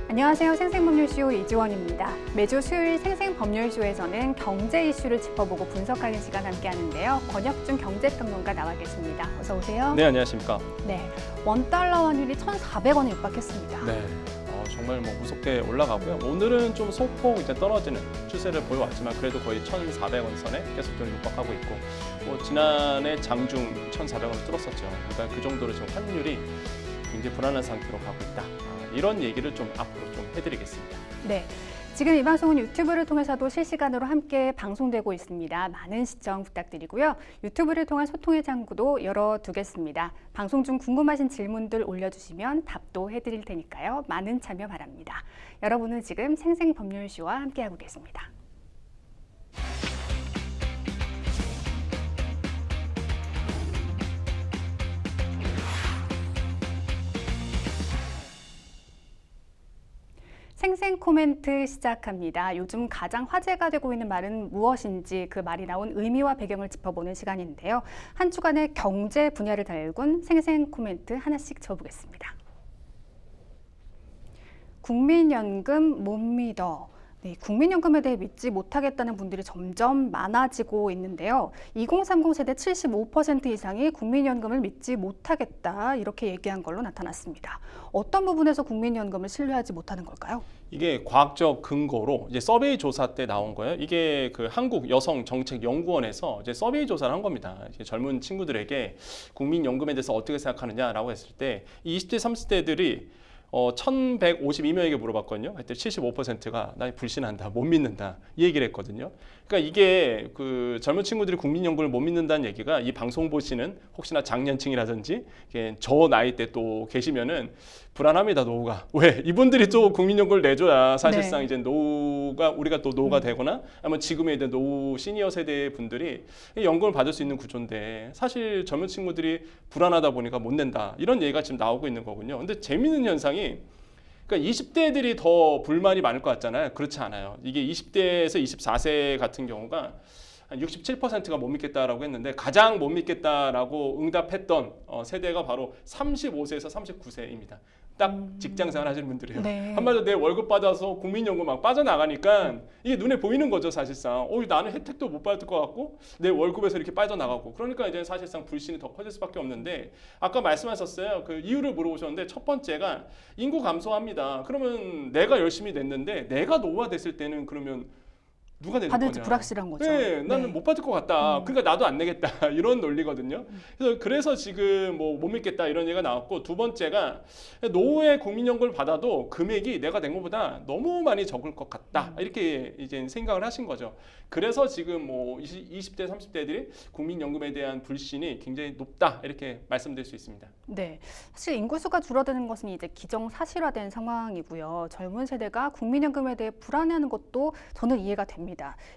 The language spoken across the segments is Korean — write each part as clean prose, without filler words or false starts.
안녕하세요. 생생법률쇼 이지원입니다. 매주 수요일 생생법률쇼에서는 경제 이슈를 짚어보고 분석하는 시간 함께 하는데요. 권혁준 경제평론가 나와 계십니다. 어서 오세요. 네, 안녕하십니까. 네, 원달러 환율이 1,400원에 육박했습니다. 네, 정말 무섭게 올라가고요. 오늘은 좀 소폭 이제 떨어지는 추세를 보여왔지만 그래도 거의 1,400원 선에 계속 좀 육박하고 있고, 지난해 장중 1,400원을 뚫었었죠. 그러니까 그 정도로 지금 환율이 굉장히 불안한 상태로 가고 있다. 이런 얘기를 좀 앞으로 좀 해드리겠습니다. 네. 지금 이 방송은 유튜브를 통해서도 실시간으로 함께 방송되고 있습니다. 많은 시청 부탁드리고요. 유튜브를 통한 소통의 창구도 열어두겠습니다. 방송 중 궁금하신 질문들 올려주시면 답도 해드릴 테니까요. 많은 참여 바랍니다. 여러분은 지금 생생법률쇼와 함께하고 계십니다. 생생 코멘트 시작합니다. 요즘 가장 화제가 되고 있는 말은 무엇인지 그 말이 나온 의미와 배경을 짚어보는 시간인데요. 한 주간의 경제 분야를 달군 생생 코멘트 하나씩 짚어보겠습니다. 국민연금 못 믿어. 네, 국민연금에 대해 믿지 못하겠다는 분들이 점점 많아지고 있는데요. 2030 세대 75% 이상이 국민연금을 믿지 못하겠다 이렇게 얘기한 걸로 나타났습니다. 어떤 부분에서 국민연금을 신뢰하지 못하는 걸까요? 이게 과학적 근거로 이제 서베이 조사 때 나온 거예요. 이게 그 한국여성정책연구원에서 이제 서베이 조사를 한 겁니다. 이제 젊은 친구들에게 국민연금에 대해서 어떻게 생각하느냐라고 했을 때 20대, 30대들이 1,152명에게 물어봤거든요. 그때 75%가 나 불신한다, 못 믿는다 이 얘기를 했거든요. 그러니까 이게 그 젊은 친구들이 국민연금을 못 믿는다는 얘기가 이 방송 보시는 혹시나 장년층이라든지 저 나이 때 또 계시면은 불안합니다. 노후가 왜 이분들이 또 국민연금을 내줘야 사실상 이제 노후가 우리가 또 노후가 되거나 아니면 지금의 노후 시니어 세대 분들이 연금을 받을 수 있는 구조인데 사실 젊은 친구들이 불안하다 보니까 못 낸다 이런 얘기가 지금 나오고 있는 거군요. 근데 재미있는 현상이 그러니까 20대들이 더 불만이 많을 것 같잖아요. 그렇지 않아요. 이게 20대에서 24세 같은 경우가 한 67%가 못 믿겠다라고 했는데 가장 못 믿겠다라고 응답했던 세대가 바로 35세에서 39세입니다. 딱 직장생활 하시는 분들이에요. 네. 한마디로 내 월급 받아서 국민연금 막 빠져나가니까 이게 눈에 보이는 거죠, 사실상. 나는 혜택도 못 받을 것 같고 내 월급에서 이렇게 빠져나가고 그러니까 이제 사실상 불신이 더 커질 수밖에 없는데 아까 말씀하셨어요. 그 이유를 물어보셨는데 첫 번째가 인구 감소합니다. 그러면 내가 열심히 냈는데 내가 노후화됐을 때는 그러면 누가 내는 거냐? 받을지 불확실한 거죠. 네, 나는 못 받을 것 같다. 그러니까 나도 안 내겠다. 이런 논리거든요. 그래서 지금 못 믿겠다 이런 얘기가 나왔고 두 번째가 노후에 국민연금을 받아도 금액이 내가 낸 것보다 너무 많이 적을 것 같다. 이렇게 이제 생각을 하신 거죠. 그래서 지금 20대, 30대들이 국민연금에 대한 불신이 굉장히 높다. 이렇게 말씀드릴 수 있습니다. 네, 사실 인구수가 줄어드는 것은 이제 기정사실화된 상황이고요. 젊은 세대가 국민연금에 대해 불안해하는 것도 저는 이해가 됩니다.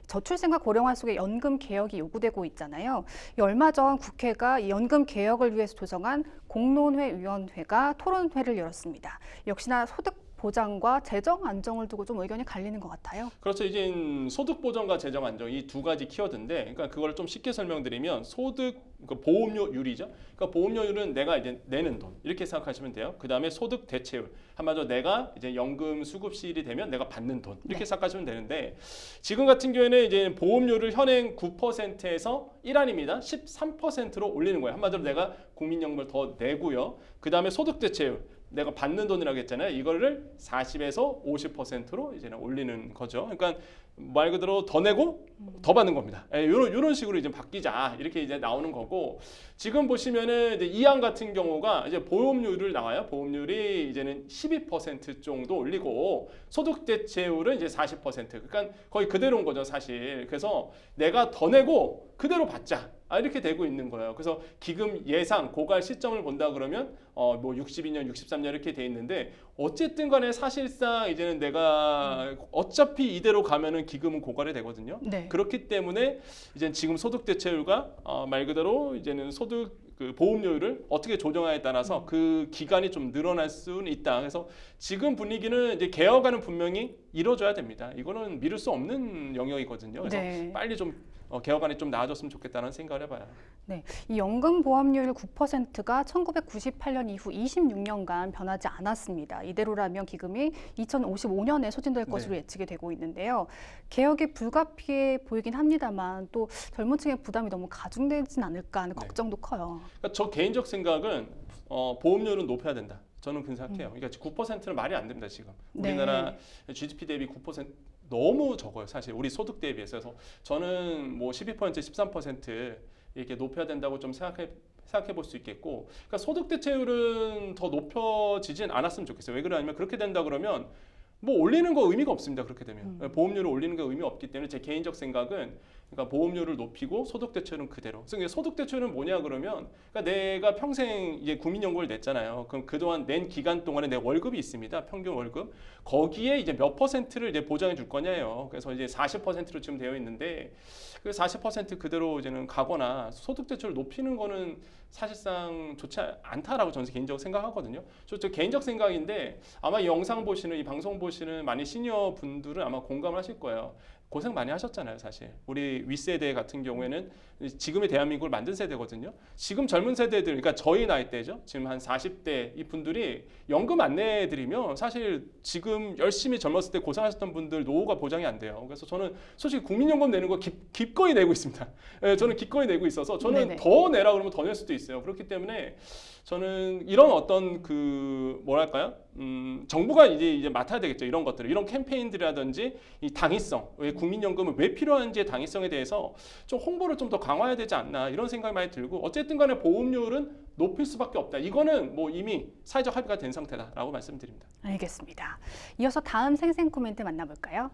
저출생과 고령화 속에 연금 개혁이 요구되고 있잖아요. 얼마 전 국회가 이 연금 개혁을 위해서 조성한 공론회위원회가 토론회를 열었습니다. 역시나 소득 보장과 재정 안정을 두고 좀 의견이 갈리는 것 같아요. 그렇죠. 이제 소득 보전과 재정 안정 이 두 가지 키워드인데, 그러니까 그걸 좀 쉽게 설명드리면 소득 보험료율이죠. 그러니까 보험료율은 내가 이제 내는 돈 이렇게 생각하시면 돼요. 그 다음에 소득 대체율 한마디로 내가 이제 연금 수급 시일이 되면 내가 받는 돈 이렇게 생각하시면 되는데 지금 같은 경우에는 이제 보험료를 현행 9%에서 1안입니다. 13%로 올리는 거예요. 한마디로 내가 국민연금을 더 내고요. 그 다음에 소득 대체율 내가 받는 돈이라고 했잖아요. 이거를 40에서 50%로 이제는 올리는 거죠. 그러니까 말 그대로 더 내고 더 받는 겁니다. 이런 식으로 이제 바뀌자 이렇게 이제 나오는 거고 지금 보시면은 이제 이안 같은 경우가 이제 보험료율을 나와요. 보험료율이 이제는 12% 정도 올리고 소득 대체율은 이제 40%. 그러니까 거의 그대로인 거죠, 사실. 그래서 내가 더 내고 그대로 받자. 이렇게 되고 있는 거예요. 그래서 기금 예상 고갈 시점을 본다 그러면 62년, 63년 이렇게 돼 있는데 어쨌든 간에 사실상 이제는 내가 어차피 이대로 가면은 기금은 고갈이 되거든요. 네. 그렇기 때문에 이제 지금 소득 대체율과 말 그대로 이제는 소득 그 보험료율을 어떻게 조정하에 따라서 그 기간이 좀 늘어날 수는 있다. 그래서 지금 분위기는 이제 개혁안은 분명히 이루어져야 됩니다. 이거는 미룰 수 없는 영역이거든요. 그래서 네. 빨리 좀 개혁안이 좀 나아졌으면 좋겠다는 생각을 해봐요. 네, 이 연금 보험료율 9%가 1998년 이후 26년간 변하지 않았습니다. 이대로라면 기금이 2055년에 소진될 것으로 예측이 되고 있는데요. 개혁이 불가피해 보이긴 합니다만 또 젊은 층의 부담이 너무 가중되진 않을까 하는 걱정도 커요. 그러니까 저 개인적 생각은 보험료는 높여야 된다. 저는 그렇게 생각해요. 그러니까 9%는 말이 안 됩니다. 지금 우리나라 GDP 대비 9% 너무 적어요. 사실 우리 소득 대비해서. 그래서 저는 뭐 12%, 13% 이렇게 높여야 된다고 좀 생각해 볼 수 있겠고, 그러니까 소득 대체율은 더 높여지진 않았으면 좋겠어요. 왜 그러냐면 그렇게 된다 그러면 뭐 올리는 거 의미가 없습니다. 그렇게 되면 보험료를 올리는 거 의미 없기 때문에 제 개인적 생각은 그러니까 보험료를 높이고 소득 대체율은 그대로. 그래서 소득 대체율은 뭐냐 그러면 그러니까 내가 평생 이제 국민연금을 냈잖아요. 그럼 그동안 낸 기간 동안에 내 월급이 있습니다. 평균 월급. 거기에 이제 몇 %를 이제 보장해 줄 거냐예요. 그래서 이제 40%로 지금 되어 있는데 그 40% 그대로 이제는 가거나 소득 대체율을 높이는 거는 사실상 좋지 않다라고 저는 개인적으로 생각하거든요. 저 개인적 생각인데 아마 이 영상 보시는 이 방송 보시는 많이 시니어 분들은 아마 공감을 하실 거예요. 고생 많이 하셨잖아요, 사실. 우리 윗세대 같은 경우에는 지금의 대한민국을 만든 세대거든요. 지금 젊은 세대들, 그러니까 저희 나이대죠. 지금 한 40대 이 분들이 연금 안 내드리면 사실 지금 열심히 젊었을 때 고생하셨던 분들 노후가 보장이 안 돼요. 그래서 저는 솔직히 국민연금 내는 거 기꺼이 내고 있습니다. 저는 기꺼이 내고 있어서 저는 네네. 더 내라 그러면 더 낼 수도 있어요. 그렇기 때문에 저는 이런 어떤 그 뭐랄까요? 정부가 이제 맡아야 되겠죠. 이런 것들을 이런 캠페인들이라든지 이 당위성, 왜 국민연금은 왜 필요한지의 당위성에 대해서 좀 홍보를 좀 더 강화해야 되지 않나 이런 생각이 많이 들고 어쨌든간에 보험료율은 높일 수밖에 없다. 이거는 뭐 이미 사회적 합의가 된 상태다라고 말씀드립니다. 알겠습니다. 이어서 다음 생생 코멘트 만나볼까요?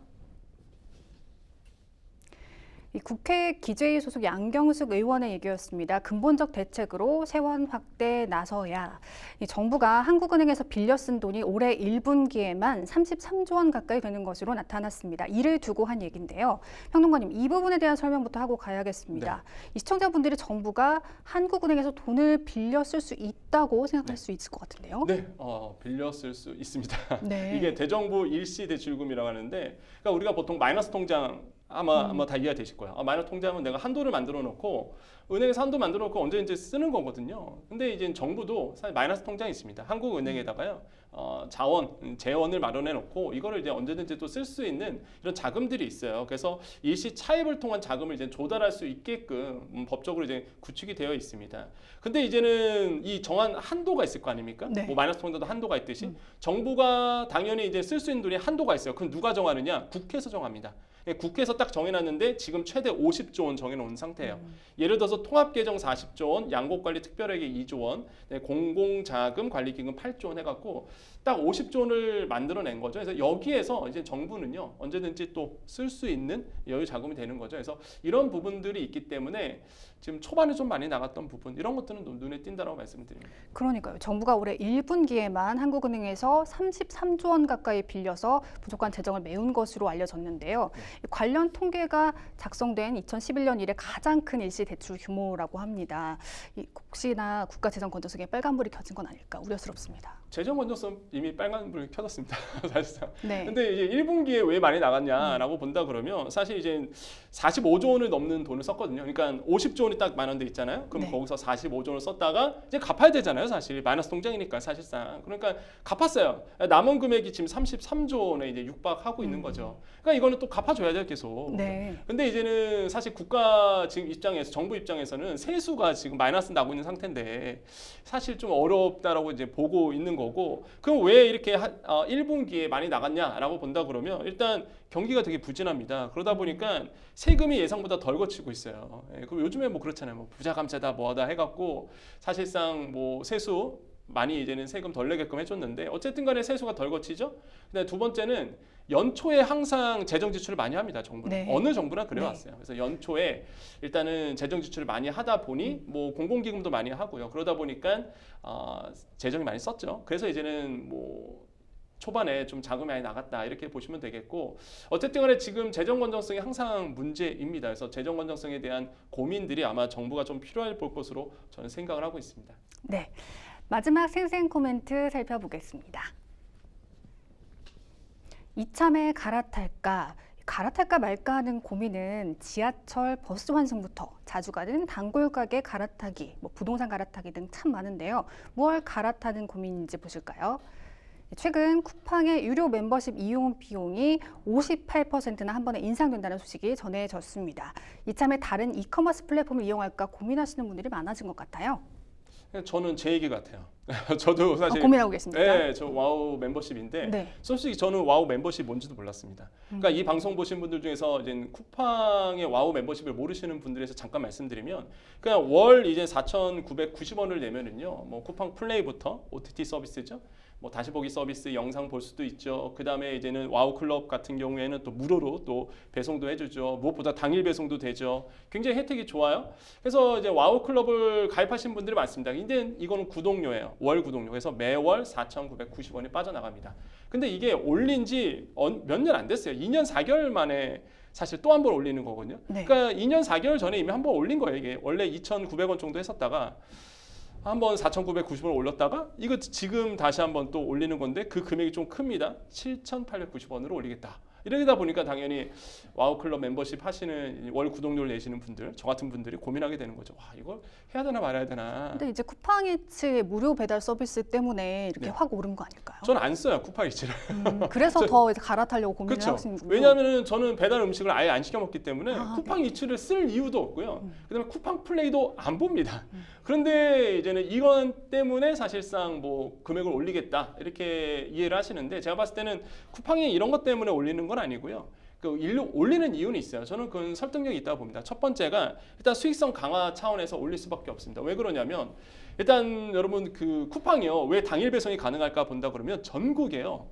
이 국회 기재위 소속 양경숙 의원의 얘기였습니다. 근본적 대책으로 세원 확대에 나서야. 이 정부가 한국은행에서 빌려 쓴 돈이 올해 1분기에만 33조 원 가까이 되는 것으로 나타났습니다. 이를 두고 한 얘기인데요. 평론가님, 이 부분에 대한 설명부터 하고 가야겠습니다. 이 시청자분들이 정부가 한국은행에서 돈을 빌려 쓸 수 있다고 생각할 수 있을 것 같은데요. 네, 빌려 쓸 수 있습니다. 네. 이게 대정부 일시 대출금이라고 하는데, 그러니까 우리가 보통 마이너스 통장 아마 다 이해가 되실 거예요. 마이너스 통장은 내가 한도를 만들어 놓고 은행에서 한도 만들어 놓고 언제 쓰는 거거든요. 근데 이제 정부도 사실 마이너스 통장이 있습니다. 한국은행에다가요. 재원을 마련해 놓고 이거를 이제 언제든지 또 쓸 수 있는 이런 자금들이 있어요. 그래서 일시 차입을 통한 자금을 이제 조달할 수 있게끔 법적으로 이제 구축이 되어 있습니다. 근데 이제는 이 정한 한도가 있을 거 아닙니까? 네. 뭐 마이너스 통장도 한도가 있듯이 정부가 당연히 이제 쓸 수 있는 돈이 한도가 있어요. 그럼 누가 정하느냐? 국회에서 정합니다. 국회에서 딱 정해놨는데 지금 최대 50조 원 정해놓은 상태예요. 예를 들어서 통합개정 40조 원, 양곡관리 특별회계 2조 원, 공공자금관리기금 8조 원 해갖고 딱 50조 원을 만들어낸 거죠. 그래서 여기에서 이제 정부는요 언제든지 또 쓸 수 있는 여유 자금이 되는 거죠. 그래서 이런 부분들이 있기 때문에 지금 초반에 좀 많이 나갔던 부분 이런 것들은 눈에 띈다라고 말씀드립니다. 그러니까요. 정부가 올해 1분기에만 한국은행에서 33조 원 가까이 빌려서 부족한 재정을 메운 것으로 알려졌는데요. 관련 통계가 작성된 2011년 이래 가장 큰 일시 대출 규모라고 합니다. 혹시나 국가 재정 건전성에 빨간불이 켜진 건 아닐까 우려스럽습니다. 재정 건전성 이미 빨간불 켜졌습니다. 사실상. 네. 근데 이제 1분기에 왜 많이 나갔냐라고 본다 그러면 사실 이제 45조 원을 넘는 돈을 썼거든요. 그러니까 50조 원이 딱 마련돼 있잖아요. 그럼 네. 거기서 45조 원을 썼다가 이제 갚아야 되잖아요. 사실 마이너스 통장이니까 사실상. 그러니까 갚았어요. 남은 금액이 지금 33조 원에 이제 육박하고 있는 거죠. 그러니까 이거는 또 갚아줘야 돼요, 계속. 네. 근데 이제는 사실 국가 지금 입장에서 정부 입장에서는 세수가 지금 마이너스 나고 있는 상태인데 사실 좀 어렵다라고 이제 보고 있는 거고 그럼 왜 이렇게 1분기에 많이 나갔냐라고 본다 그러면 일단 경기가 되게 부진합니다. 그러다 보니까 세금이 예상보다 덜 거치고 있어요. 그럼 요즘에 뭐 그렇잖아요. 뭐 부자 감세다 뭐하다 해갖고 사실상 뭐 세수 많이 이제는 세금 덜 내게끔 해줬는데 어쨌든 간에 세수가 덜 거치죠. 근데 두 번째는 연초에 항상 재정 지출을 많이 합니다. 정부는. 네. 어느 정부나 그래왔어요. 그래서 연초에 일단은 재정 지출을 많이 하다 보니 뭐 공공기금도 많이 하고요. 그러다 보니까 재정이 많이 썼죠. 그래서 이제는 뭐 초반에 좀 자금이 많이 나갔다 이렇게 보시면 되겠고 어쨌든 간에 지금 재정 건전성이 항상 문제입니다. 그래서 재정 건전성에 대한 고민들이 아마 정부가 좀 필요할 것으로 저는 생각을 하고 있습니다. 네. 마지막 생생 코멘트 살펴보겠습니다. 이참에 갈아탈까? 갈아탈까 말까 하는 고민은 지하철, 버스 환승부터 자주 가는 단골 가게 갈아타기, 부동산 갈아타기 등 참 많은데요. 뭘 갈아타는 고민인지 보실까요? 최근 쿠팡의 유료 멤버십 이용 비용이 58%나 한 번에 인상된다는 소식이 전해졌습니다. 이참에 다른 이커머스 플랫폼을 이용할까 고민하시는 분들이 많아진 것 같아요. 저는 제 얘기 같아요. 저도 사실 고민하고 계십니까? 네, 저 와우 멤버십인데 네. 솔직히 저는 와우 멤버십 뭔지도 몰랐습니다. 그러니까 이 방송 보신 분들 중에서 이제 쿠팡의 와우 멤버십을 모르시는 분들에서 잠깐 말씀드리면 그냥 월 이제 4,990원을 내면은요. 뭐 쿠팡 플레이부터 OTT 서비스죠. 뭐 다시 보기 서비스 영상 볼 수도 있죠. 그다음에 이제는 와우 클럽 같은 경우에는 또 무료로 또 배송도 해주죠. 무엇보다 당일 배송도 되죠. 굉장히 혜택이 좋아요. 그래서 이제 와우 클럽을 가입하신 분들이 많습니다. 근데 이거는 구독료예요. 월 구독료. 그래서 매월 4,990원이 빠져나갑니다. 근데 이게 올린 지 몇 년 안 됐어요. 2년 4개월 만에 사실 또 한 번 올리는 거거든요. 네. 그러니까 2년 4개월 전에 이미 한 번 올린 거예요. 이게 원래 2,900원 정도 했었다가 한번 4,990원을 올렸다가 이거 지금 다시 한번 또 올리는 건데 그 금액이 좀 큽니다. 7,890원으로 올리겠다. 이러다 보니까 당연히 와우 클럽 멤버십 하시는 월 구독료를 내시는 분들, 저 같은 분들이 고민하게 되는 거죠. 와, 이걸 해야 되나 말아야 되나. 근데 이제 쿠팡이츠의 무료 배달 서비스 때문에 이렇게 네. 확 오른 거 아닐까요? 저는 안 써요 쿠팡이츠를. 그래서 더 이제 갈아타려고 고민을 그렇죠. 하시는군요. 왜냐하면 저는 배달 음식을 아예 안 시켜 먹기 때문에 아, 쿠팡 이츠를 쓸 이유도 없고요. 그다음에 쿠팡 플레이도 안 봅니다. 그런데 이제는 이건 때문에 사실상 뭐 금액을 올리겠다 이렇게 이해를 하시는데 제가 봤을 때는 쿠팡이 이런 것 때문에 올리는 건 아니고요. 올리는 이유는 있어요. 저는 그건 설득력이 있다고 봅니다. 첫 번째가 일단 수익성 강화 차원에서 올릴 수밖에 없습니다. 왜 그러냐면 일단 여러분 그 쿠팡이요. 왜 당일 배송이 가능할까 본다 그러면 전국에요.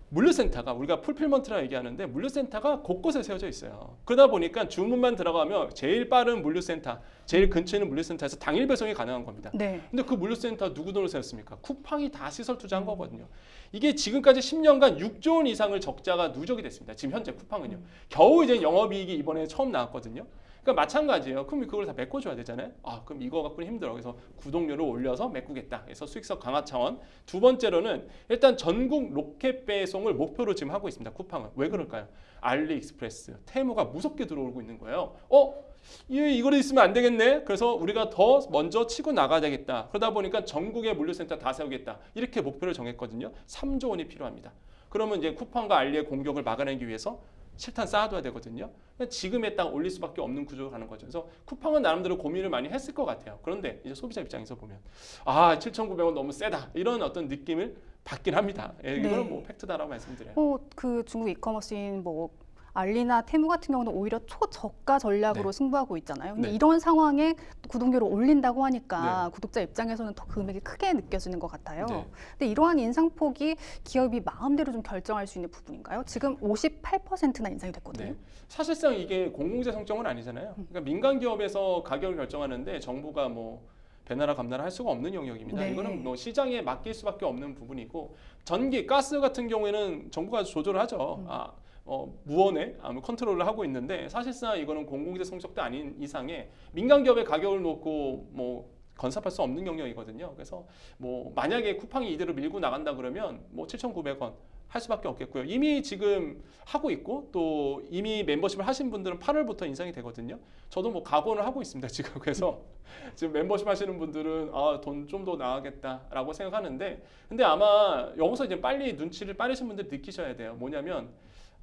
물류센터가 우리가 풀필먼트라 얘기하는데 물류센터가 곳곳에 세워져 있어요. 그러다 보니까 주문만 들어가면 제일 빠른 물류센터, 제일 근처에 있는 물류센터에서 당일 배송이 가능한 겁니다. 네. 근데 그 물류센터 누구 돈을 세웠습니까? 쿠팡이 다 시설 투자한 거거든요. 이게 지금까지 10년간 6조 원 이상을 적자가 누적이 됐습니다. 지금 현재 쿠팡은요. 겨우 이제 영업이익이 이번에 처음 나왔거든요. 그러니까 마찬가지예요. 그럼 그걸 다 메꿔줘야 되잖아요. 아, 그럼 이거 갖고는 힘들어. 그래서 구독료를 올려서 메꾸겠다. 그래서 수익성 강화 차원. 두 번째로는 일단 전국 로켓 배송을 목표로 지금 하고 있습니다. 쿠팡은. 왜 그럴까요? 알리익스프레스, 테무가 무섭게 들어오고 있는 거예요. 이거를 있으면 안 되겠네. 그래서 우리가 더 먼저 치고 나가야 되겠다. 그러다 보니까 전국의 물류센터 다 세우겠다. 이렇게 목표를 정했거든요. 3조 원이 필요합니다. 그러면 이제 쿠팡과 알리의 공격을 막아내기 위해서 실탄 쌓아둬야 되거든요. 지금에 딱 올릴 수밖에 없는 구조로 가는 거죠. 그래서 쿠팡은 나름대로 고민을 많이 했을 것 같아요. 그런데 이제 소비자 입장에서 보면 7,900원 너무 세다. 이런 어떤 느낌을 받긴 합니다. 이거는 뭐 팩트다라고 말씀드려요. 그 중국 이커머스인 알리나 테무 같은 경우는 오히려 초저가 전략으로 승부하고 있잖아요. 근데 이런 상황에 구독료를 올린다고 하니까 구독자 입장에서는 더 금액이 크게 느껴지는 것 같아요. 근데 이러한 인상폭이 기업이 마음대로 좀 결정할 수 있는 부분인가요? 지금 58%나 인상이 됐거든요. 사실상 이게 공공재 성정은 아니잖아요. 그러니까 민간 기업에서 가격을 결정하는데 정부가 뭐 배나라 감나라 할 수가 없는 영역입니다. 이거는 뭐 시장에 맡길 수밖에 없는 부분이고 전기, 가스 같은 경우에는 정부가 조절을 하죠. 무언에 컨트롤을 하고 있는데 사실상 이거는 공공재 성적도 아닌 이상에 민간 기업의 가격을 놓고 뭐 건섭할 수 없는 영역이거든요. 그래서 뭐 만약에 쿠팡이 이대로 밀고 나간다 그러면 뭐 7,900원 할 수밖에 없겠고요. 이미 지금 하고 있고 또 이미 멤버십을 하신 분들은 8월부터 인상이 되거든요. 저도 뭐 각오를 하고 있습니다. 지금 그래서 지금 멤버십 하시는 분들은 돈 좀 더 나가겠다라고 생각하는데 근데 아마 여기서 이제 빨리 눈치를 빠르신 분들이 느끼셔야 돼요. 뭐냐면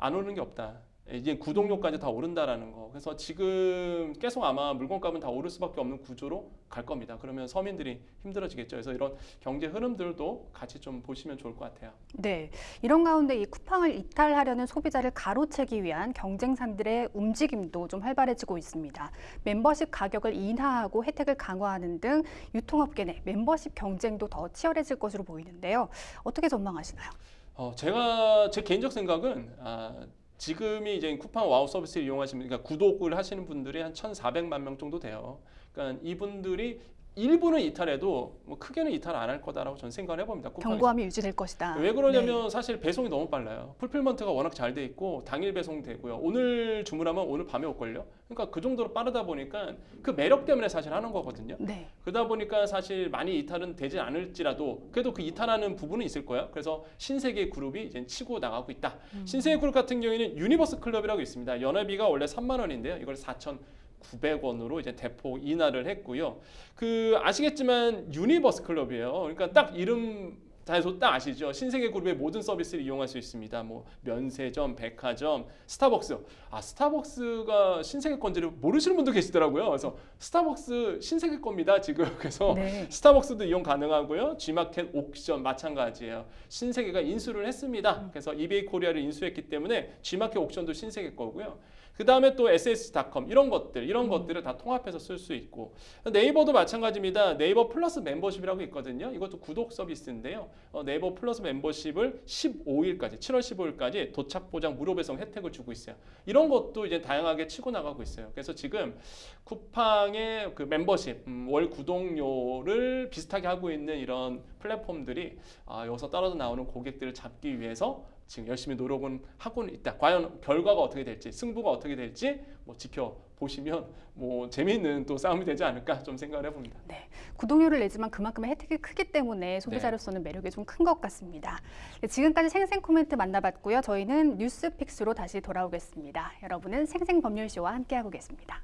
안 오르는 게 없다. 이제 구독료까지 다 오른다라는 거. 그래서 지금 계속 아마 물건값은 다 오를 수밖에 없는 구조로 갈 겁니다. 그러면 서민들이 힘들어지겠죠. 그래서 이런 경제 흐름들도 같이 좀 보시면 좋을 것 같아요. 네, 이런 가운데 이 쿠팡을 이탈하려는 소비자를 가로채기 위한 경쟁사들의 움직임도 좀 활발해지고 있습니다. membership 가격을 인하하고 혜택을 강화하는 등 유통업계 내 멤버십 경쟁도 더 치열해질 것으로 보이는데요. 어떻게 전망하시나요? 제 개인적 생각은 지금이 이제 쿠팡 와우 서비스를 이용하시면 그러니까 구독을 하시는 분들이 한 1,400만 명 정도 돼요. 그러니까 이분들이 일부는 이탈해도 뭐 크게는 이탈 안 할 거다라고 저는 생각을 해봅니다. 쿠팡에서. 견고함이 유지될 것이다. 왜 그러냐면 사실 배송이 너무 빨라요. 풀필먼트가 워낙 잘 돼 있고 당일 배송되고요. 오늘 주문하면 오늘 밤에 올걸요. 그러니까 그 정도로 빠르다 보니까 그 매력 때문에 사실 하는 거거든요. 네. 그러다 보니까 사실 많이 이탈은 되지 않을지라도 그래도 그 이탈하는 부분은 있을 거예요. 그래서 신세계 그룹이 이제 치고 나가고 있다. 신세계 그룹 같은 경우에는 유니버스 클럽이라고 있습니다. 연회비가 원래 3만 원인데요. 이걸 4,900원으로 이제 대폭 인하를 했고요. 그 아시겠지만 유니버스 클럽이에요. 그러니까 딱 이름 다해서 딱 아시죠? 신세계 그룹의 모든 서비스를 이용할 수 있습니다. 뭐 면세점, 백화점, 스타벅스. 아 스타벅스가 신세계 건지를 모르시는 분도 계시더라고요. 그래서 스타벅스 신세계 겁니다 지금. 그래서 네. 스타벅스도 이용 가능하고요. G마켓 옥션 마찬가지예요. 신세계가 인수를 했습니다. 그래서 이베이 코리아를 인수했기 때문에 G마켓 옥션도 신세계 거고요. 그 다음에 또 ss.com 이런 것들을 다 통합해서 쓸 수 있고 네이버도 마찬가지입니다. 네이버 플러스 멤버십이라고 있거든요. 이것도 구독 서비스인데요. 네이버 플러스 멤버십을 15일까지 7월 15일까지 도착 보장 무료 배송 혜택을 주고 있어요. 이런 것도 이제 다양하게 치고 나가고 있어요. 그래서 지금 쿠팡의 그 멤버십 월 구독료를 비슷하게 하고 있는 이런 플랫폼들이 여기서 떨어져 나오는 고객들을 잡기 위해서 지금 열심히 노력은 하고는 있다. 과연 결과가 어떻게 될지, 승부가 어떻게 될지 뭐 지켜보시면 뭐 재미있는 또 싸움이 되지 않을까 좀 생각을 해봅니다. 네, 구독료를 내지만 그만큼의 혜택이 크기 때문에 소비자로서는 매력이 좀 큰 것 같습니다. 네, 지금까지 생생 코멘트 만나봤고요. 저희는 뉴스픽스로 다시 돌아오겠습니다. 여러분은 생생법률쇼와 함께하고 계십니다.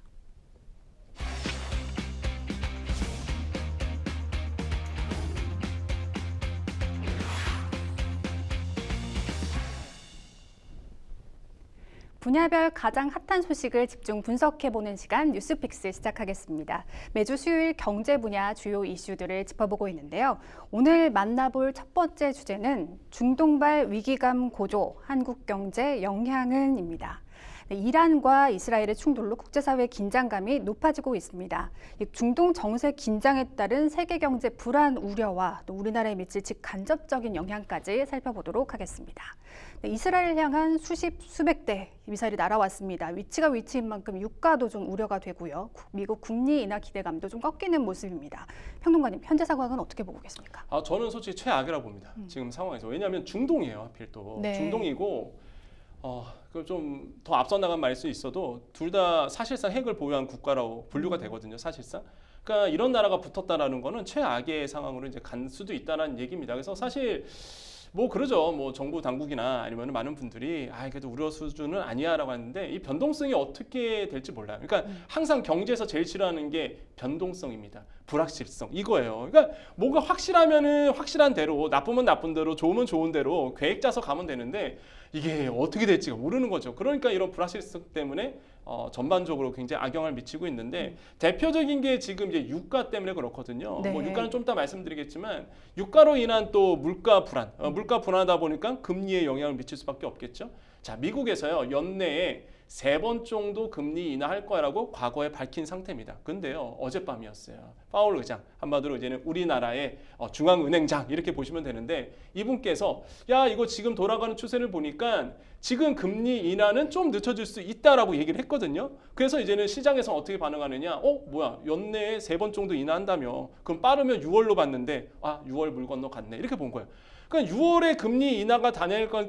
분야별 가장 핫한 소식을 집중 분석해보는 시간 뉴스픽스 시작하겠습니다. 매주 수요일 경제 분야 주요 이슈들을 짚어보고 있는데요. 오늘 만나볼 첫 번째 주제는 중동발 위기감 고조, 한국 경제 영향은입니다. 네, 이란과 이스라엘의 충돌로 국제사회 긴장감이 높아지고 있습니다. 중동 정세 긴장에 따른 세계 경제 불안 우려와 또 우리나라에 미칠 직간접적인 영향까지 살펴보도록 하겠습니다. 네, 이스라엘 향한 수백 대 미사일이 날아왔습니다. 위치가 위치인 만큼 유가도 좀 우려가 되고요. 미국 금리 인하 기대감도 좀 꺾이는 모습입니다. 평론가님, 현재 상황은 어떻게 보고 계십니까? 저는 솔직히 최악이라고 봅니다. 지금 상황에서. 왜냐하면 중동이에요. 하필 또. 네. 중동이고 좀 더 앞서 나간 말일 수 있어도 둘 다 사실상 핵을 보유한 국가라고 분류가 되거든요. 사실상. 그러니까 이런 나라가 붙었다라는 거는 최악의 상황으로 이제 간 수도 있다는 얘기입니다. 그래서 사실 뭐 그러죠. 뭐 정부 당국이나 아니면 많은 분들이 그래도 우려 수준은 아니야라고 하는데 이 변동성이 어떻게 될지 몰라요. 그러니까 항상 경제에서 제일 싫어하는 게 변동성입니다. 불확실성 이거예요. 그러니까 뭐가 확실하면은 확실한 대로, 나쁘면 나쁜 대로, 좋으면 좋은 대로 계획 짜서 가면 되는데 이게 어떻게 될지가 모르는 거죠. 그러니까 이런 불확실성 때문에 전반적으로 굉장히 악영향을 미치고 있는데 대표적인 게 지금 이제 유가 때문에 그렇거든요. 네. 뭐 유가는 좀 이따 말씀드리겠지만 유가로 인한 또 물가 불안, 물가 불안하다 보니까 금리에 영향을 미칠 수밖에 없겠죠. 자, 미국에서요 연내에 3번 정도 금리 인하할 거라고 과거에 밝힌 상태입니다. 근데요 어젯밤이었어요. 파월 의장, 한마디로 이제는 우리나라의 중앙은행장 이렇게 보시면 되는데 이분께서 야 이거 지금 돌아가는 추세를 보니까 지금 금리 인하는 좀 늦춰질 수 있다라고 얘기를 했거든요. 그래서 이제는 시장에서 어떻게 반응하느냐? 뭐야 연내에 3번 정도 인하한다며? 그럼 빠르면 6월로 봤는데 6월 물 건너 갔네 이렇게 본 거예요. 그러니까 6월에 금리 인하가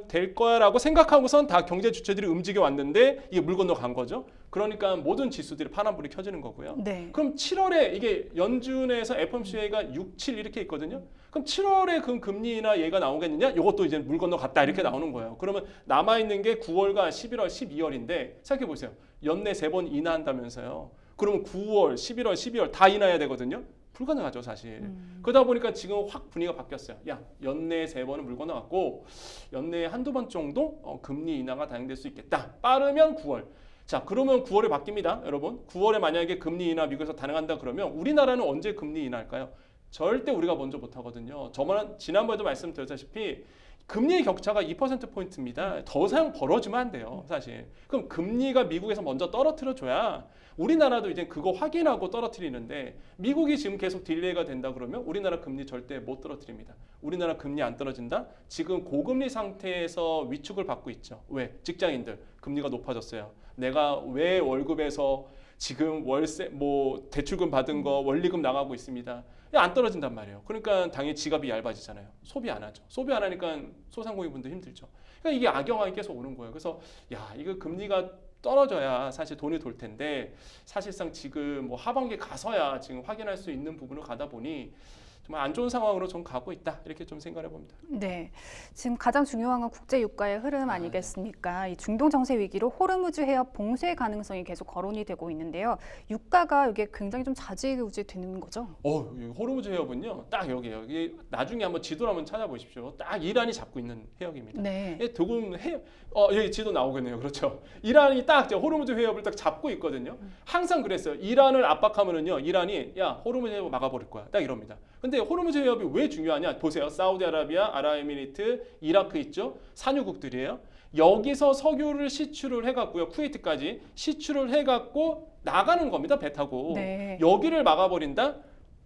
될 거야라고 생각하고선 다 경제 주체들이 움직여 왔는데 이게 물 건너 간 거죠. 그러니까 모든 지수들이 파란불이 켜지는 거고요. 네. 그럼 7월에 이게 연준에서 FOMC가 6, 7 이렇게 있거든요. 그럼 7월에 그 금리 인하 얘가 나오겠느냐? 이것도 이제 물 건너 갔다 이렇게 나오는 거예요. 그러면 남아 있는 게 9월과 11월, 12월인데 생각해 보세요. 연내 3번 인하한다면서요. 그러면 9월, 11월, 12월 다 인하해야 되거든요. 불가능하죠 사실. 그러다 보니까 지금 확 분위기가 바뀌었어요. 야 연내에 3번은 물 건너갔고 연내에 한두 번 정도 금리 인하가 단행될 수 있겠다. 빠르면 9월. 자 그러면 9월에 바뀝니다. 여러분 9월에 만약에 금리 인하 미국에서 단행한다 그러면 우리나라는 언제 금리 인하할까요? 절대 우리가 먼저 못하거든요. 지난번에도 말씀드렸다시피 금리의 격차가 2%포인트입니다. 더 이상 벌어지면 안 돼요 사실. 그럼 금리가 미국에서 먼저 떨어뜨려줘야 우리나라도 이제 그거 확인하고 떨어뜨리는데 미국이 지금 계속 딜레이가 된다 그러면 우리나라 금리 절대 못 떨어뜨립니다. 우리나라 금리 안 떨어진다? 지금 고금리 상태에서 위축을 받고 있죠. 왜? 직장인들 금리가 높아졌어요. 내가 왜 월급에서 지금 월세 뭐 대출금 받은 거 원리금 나가고 있습니다. 안 떨어진단 말이에요. 그러니까 당연히 지갑이 얇아지잖아요. 소비 안 하죠. 소비 안 하니까 소상공인분들 힘들죠. 그러니까 이게 악영향이 계속 오는 거예요. 그래서 야 이거 금리가 떨어져야 사실 돈이 돌 텐데 사실상 지금 뭐 하반기 가서야 지금 확인할 수 있는 부분을 가다 보니 정말 안 좋은 상황으로 좀 가고 있다 이렇게 좀 생각해 봅니다. 네, 지금 가장 중요한 건 국제 유가의 흐름 아니겠습니까? 이 중동 정세 위기로 호르무즈 해협 봉쇄 가능성이 계속 거론이 되고 있는데요. 유가가 이게 굉장히 좀 좌지우지 되는 거죠? 이 호르무즈 해협은요, 딱 여기에요. 이게 나중에 한번 지도를 한번 찾아보십시오. 딱 이란이 잡고 있는 해역입니다. 네. 도금 해협, 여기 지도 나오겠네요. 그렇죠. 이란이 딱 호르무즈 해협을 딱 잡고 있거든요. 항상 그랬어요. 이란을 압박하면은요, 이란이 야 호르무즈 해협 막아버릴 거야. 딱 이럽니다. 근데 호르무즈 해협이 왜 중요하냐? 보세요. 사우디아라비아, 아랍에미리트, 이라크 있죠? 산유국들이에요. 여기서 석유를 시출을 해갖고요. 쿠웨이트까지 시출을 해갖고 나가는 겁니다. 배 타고. 네. 여기를 막아버린다?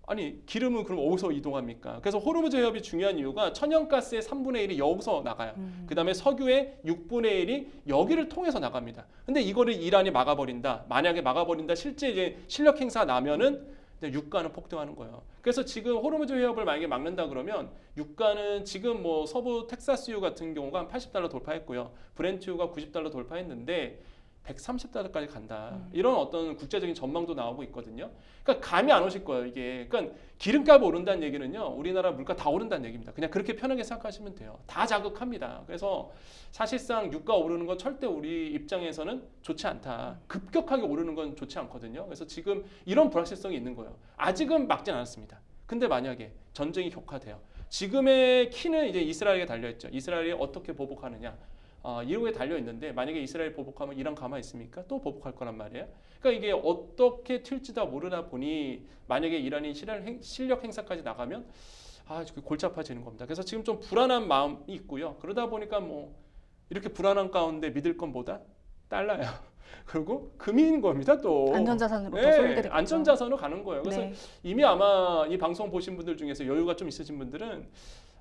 아니 기름은 그럼 어디서 이동합니까? 그래서 호르무즈 해협이 중요한 이유가 천연가스의 3분의 1이 여기서 나가요. 그다음에 석유의 6분의 1이 여기를 통해서 나갑니다. 근데 이거를 이란이 막아버린다. 만약에 막아버린다. 실제 이제 실력 행사 나면은 유가는 폭등하는 거예요. 그래서 지금 호르무즈 해협을 만약에 막는다 그러면 유가는 지금 뭐 서부 텍사스유 같은 경우가 한 80달러 돌파했고요. 브렌트유가 90달러 돌파했는데 130달러까지 간다. 이런 어떤 국제적인 전망도 나오고 있거든요. 그러니까 감이 안 오실 거예요, 이게. 그러니까 기름값 오른다는 얘기는요. 우리나라 물가 다 오른다는 얘기입니다. 그냥 그렇게 편하게 생각하시면 돼요. 다 자극합니다. 그래서 사실상 유가 오르는 건 절대 우리 입장에서는 좋지 않다. 급격하게 오르는 건 좋지 않거든요. 그래서 지금 이런 불확실성이 있는 거예요. 아직은 막진 않았습니다. 근데 만약에 전쟁이 격화돼요. 지금의 키는 이제 이스라엘에 달려있죠. 이스라엘이 어떻게 보복하느냐. 이후에 달려 있는데 만약에 이스라엘 보복하면 이란 가만히 있습니까? 또 보복할 거란 말이에요. 그러니까 이게 어떻게 튈지도 모르다 보니 만약에 이란이 실력 행사까지 나가면 골치 아파지는 겁니다. 그래서 지금 좀 불안한 마음이 있고요. 그러다 보니까 뭐 이렇게 불안한 가운데 믿을 건 뭐다? 달러야. 그리고 금인 겁니다. 또 안전자산으로 더 네, 쏠리게 되겠죠. 안전자산으로 가는 거예요. 그래서 네. 이미 아마 이 방송 보신 분들 중에서 여유가 좀 있으신 분들은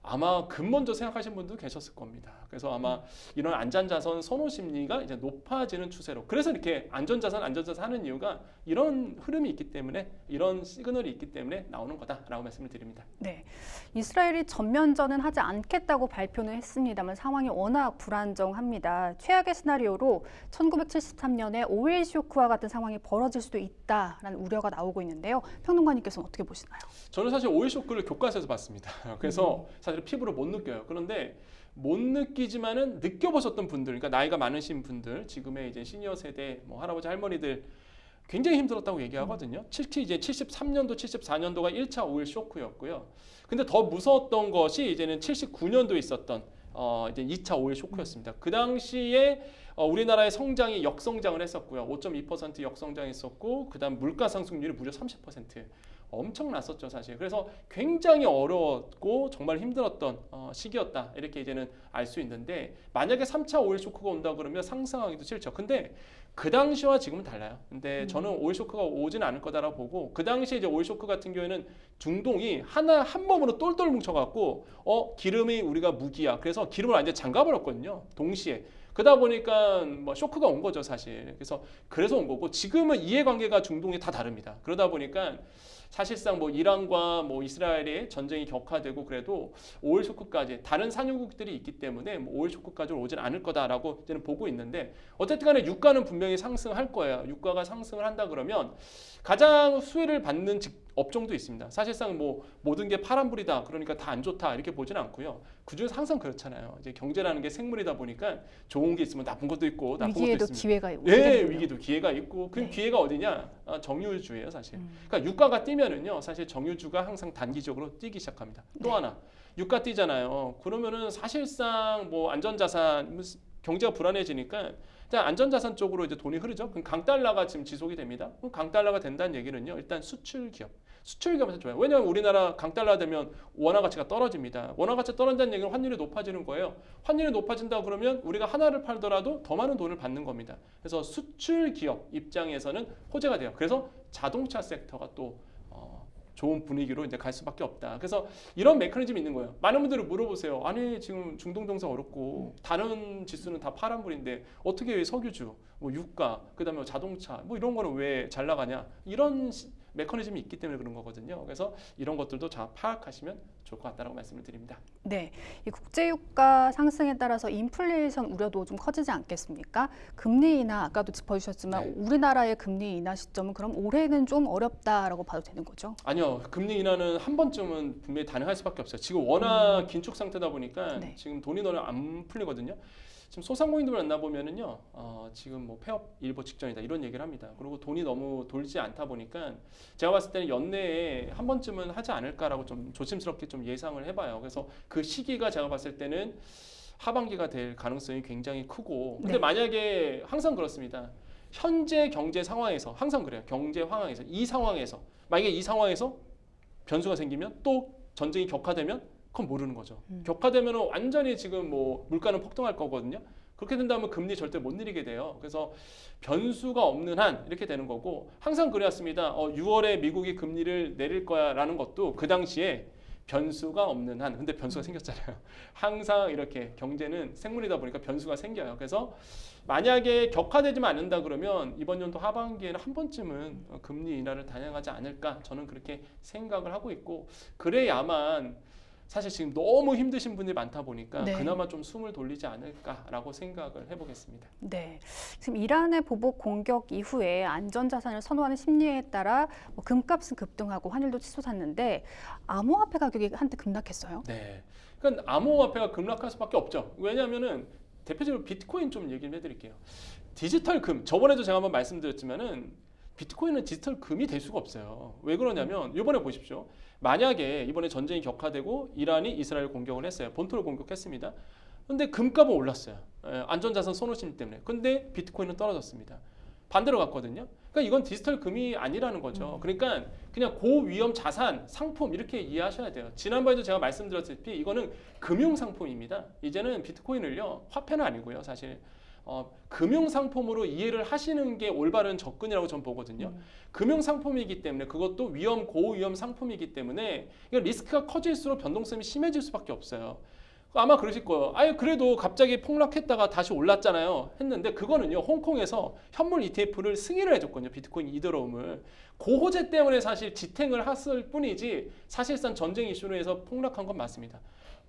아마 금 먼저 생각하신 분도 계셨을 겁니다. 그래서 아마 이런 안전자산 선호 심리가 이제 높아지는 추세로. 그래서 이렇게 안전자산 하는 이유가 이런 흐름이 있기 때문에 이런 시그널이 있기 때문에 나오는 거다라고 말씀을 드립니다. 네, 이스라엘이 전면전은 하지 않겠다고 발표는 했습니다만 상황이 워낙 불안정합니다. 최악의 시나리오로 1973년에 오일 쇼크와 같은 상황이 벌어질 수도 있다라는 우려가 나오고 있는데요. 평론가님께서는 어떻게 보시나요? 저는 사실 오일 쇼크를 교과서에서 봤습니다. 그래서 사실 피부로 못 느껴요. 그런데 못 느끼지만은 느껴보셨던 분들, 그러니까 나이가 많으신 분들, 지금의 이제 시니어 세대, 뭐 할아버지 할머니들 굉장히 힘들었다고 얘기하거든요. 특히 이제 73년도, 74년도가 1차 오일 쇼크였고요. 근데 더 무서웠던 것이 이제는 79년도에 있었던 이제 2차 오일 쇼크였습니다. 그 당시에 우리나라의 성장이 역성장을 했었고요. 5.2% 역성장했었고, 그다음 물가 상승률이 무려 30%. 엄청났었죠, 사실. 그래서 굉장히 어려웠고 정말 힘들었던 시기였다. 이렇게 이제는 알 수 있는데 만약에 3차 오일 쇼크가 온다 그러면 상상하기도 싫죠. 근데 그 당시와 지금은 달라요. 근데 저는 오일 쇼크가 오지는 않을 거다라고 보고 그 당시에 이제 오일 쇼크 같은 경우에는 중동이 한 몸으로 똘똘 뭉쳐갖고 기름이 우리가 무기야. 그래서 기름을 완전히 잠가버렸거든요. 동시에. 그러다 보니까 뭐 쇼크가 온 거죠, 사실. 그래서 온 거고 지금은 이해관계가 중동이 다 다릅니다. 그러다 보니까 사실상 뭐 이란과 뭐 이스라엘의 전쟁이 격화되고 그래도 오일 쇼크까지 다른 산유국들이 있기 때문에 뭐 오일 쇼크까지 오지는 않을 거다라고 이제는 보고 있는데 어쨌든 간에 유가는 분명히 상승할 거예요. 유가가 상승을 한다 그러면 가장 수혜를 받는 업종도 있습니다. 사실상 뭐 모든 게 파란불이다. 그러니까 다 안 좋다. 이렇게 보지는 않고요. 그중에서 항상 그렇잖아요. 이제 경제라는 게 생물이다 보니까 좋은 게 있으면 나쁜 것도 있고 나쁜 것도 위기에도 있습니다. 기회가 네, 위기도 기회가 있고 그 네. 기회가 어디냐? 정유주예요, 사실. 그러니까 유가가 뛰면은요, 사실 정유주가 항상 단기적으로 뛰기 시작합니다. 또 하나, 유가 뛰잖아요. 그러면은 사실상 뭐 안전자산 경제가 불안해지니까 안전자산 쪽으로 이제 돈이 흐르죠. 그럼 강달러가 지금 지속이 됩니다. 그럼 강달러가 된다는 얘기는요, 일단 수출기업에서 좋아요. 왜냐하면 우리나라 강달러 되면 원화 가치가 떨어집니다. 원화 가치 떨어진다는 얘기는 환율이 높아지는 거예요. 환율이 높아진다 그러면 우리가 하나를 팔더라도 더 많은 돈을 받는 겁니다. 그래서 수출기업 입장에서는 호재가 돼요. 그래서 자동차 섹터가 또 좋은 분위기로 이제 갈 수밖에 없다. 그래서 이런 메커니즘이 있는 거예요. 많은 분들이 물어보세요. 아니 지금 중동 정세 어렵고 다른 지수는 다 파란불인데 어떻게 석유주, 뭐 유가, 그다음에 뭐 자동차 뭐 이런 거는 왜 잘 나가냐? 이런 메커니즘이 있기 때문에 그런 거거든요. 그래서 이런 것들도 잘 파악하시면 좋을 것 같다라고 말씀을 드립니다. 네, 이 국제유가 상승에 따라서 인플레이션 우려도 좀 커지지 않겠습니까? 금리 인하 아까도 짚어주셨지만 네. 우리나라의 금리 인하 시점은 그럼 올해는 좀 어렵다라고 봐도 되는 거죠? 아니요, 금리 인하는 한 번쯤은 분명히 가능할 수밖에 없어요. 지금 워낙 긴축 상태다 보니까 네. 지금 돈이 너무 안 풀리거든요. 지금 소상공인들 만나보면은요, 지금 뭐 폐업 일보 직전이다 이런 얘기를 합니다. 그리고 돈이 너무 돌지 않다 보니까 제가 봤을 때는 연내에 한 번쯤은 하지 않을까라고 좀 조심스럽게 좀 예상을 해봐요. 그래서 그 시기가 제가 봤을 때는 하반기가 될 가능성이 굉장히 크고, 근데 네. 만약에 항상 그렇습니다. 현재 경제 상황에서 항상 그래요. 경제 상황에서 이 상황에서 만약에 이 상황에서 변수가 생기면 또 전쟁이 격화되면 그건 모르는 거죠. 격화되면 완전히 지금 뭐 물가는 폭등할 거거든요. 그렇게 된다면 금리 절대 못 내리게 돼요. 그래서 변수가 없는 한 이렇게 되는 거고 항상 그래왔습니다. 6월에 미국이 금리를 내릴 거야라는 것도 그 당시에 변수가 없는 한 근데 변수가 생겼잖아요. 항상 이렇게 경제는 생물이다 보니까 변수가 생겨요. 그래서 만약에 격화되지만 않는다 그러면 이번 연도 하반기에는 한 번쯤은 금리 인하를 단행하지 않을까 저는 그렇게 생각을 하고 있고 그래야만 사실 지금 너무 힘드신 분들이 많다 보니까 네. 그나마 좀 숨을 돌리지 않을까라고 생각을 해보겠습니다. 네, 지금 이란의 보복 공격 이후에 안전자산을 선호하는 심리에 따라 뭐 금값은 급등하고 환율도 치솟았는데 암호화폐 가격이 한때 급락했어요. 네, 그러니까 암호화폐가 급락할 수밖에 없죠. 왜냐하면은 대표적으로 비트코인 좀 얘기를 해드릴게요. 디지털 금 저번에도 제가 한번 말씀드렸지만은 비트코인은 디지털 금이 될 수가 없어요. 왜 그러냐면 이번에 보십시오. 만약에 이번에 전쟁이 격화되고 이란이 이스라엘 공격을 했어요. 본토를 공격했습니다. 근데 금값은 올랐어요. 안전자산 선호심 때문에. 근데 비트코인은 떨어졌습니다. 반대로 갔거든요. 그러니까 이건 디지털 금이 아니라는 거죠. 그러니까 그냥 고위험 자산, 상품 이렇게 이해하셔야 돼요. 지난번에도 제가 말씀드렸다시피 이거는 금융 상품입니다. 이제는 비트코인을요. 화폐는 아니고요. 사실 금융 상품으로 이해를 하시는 게 올바른 접근이라고 저는 보거든요. 금융 상품이기 때문에 그것도 위험 고위험 상품이기 때문에 이거 리스크가 커질수록 변동성이 심해질 수밖에 없어요. 아마 그러실 거예요. 아예 그래도 갑자기 폭락했다가 다시 올랐잖아요. 했는데 그거는요. 홍콩에서 현물 ETF를 승인을 해줬거든요. 비트코인 이더리움을. 고호재 때문에 사실 지탱을 했을 뿐이지 사실상 전쟁 이슈로 해서 폭락한 건 맞습니다.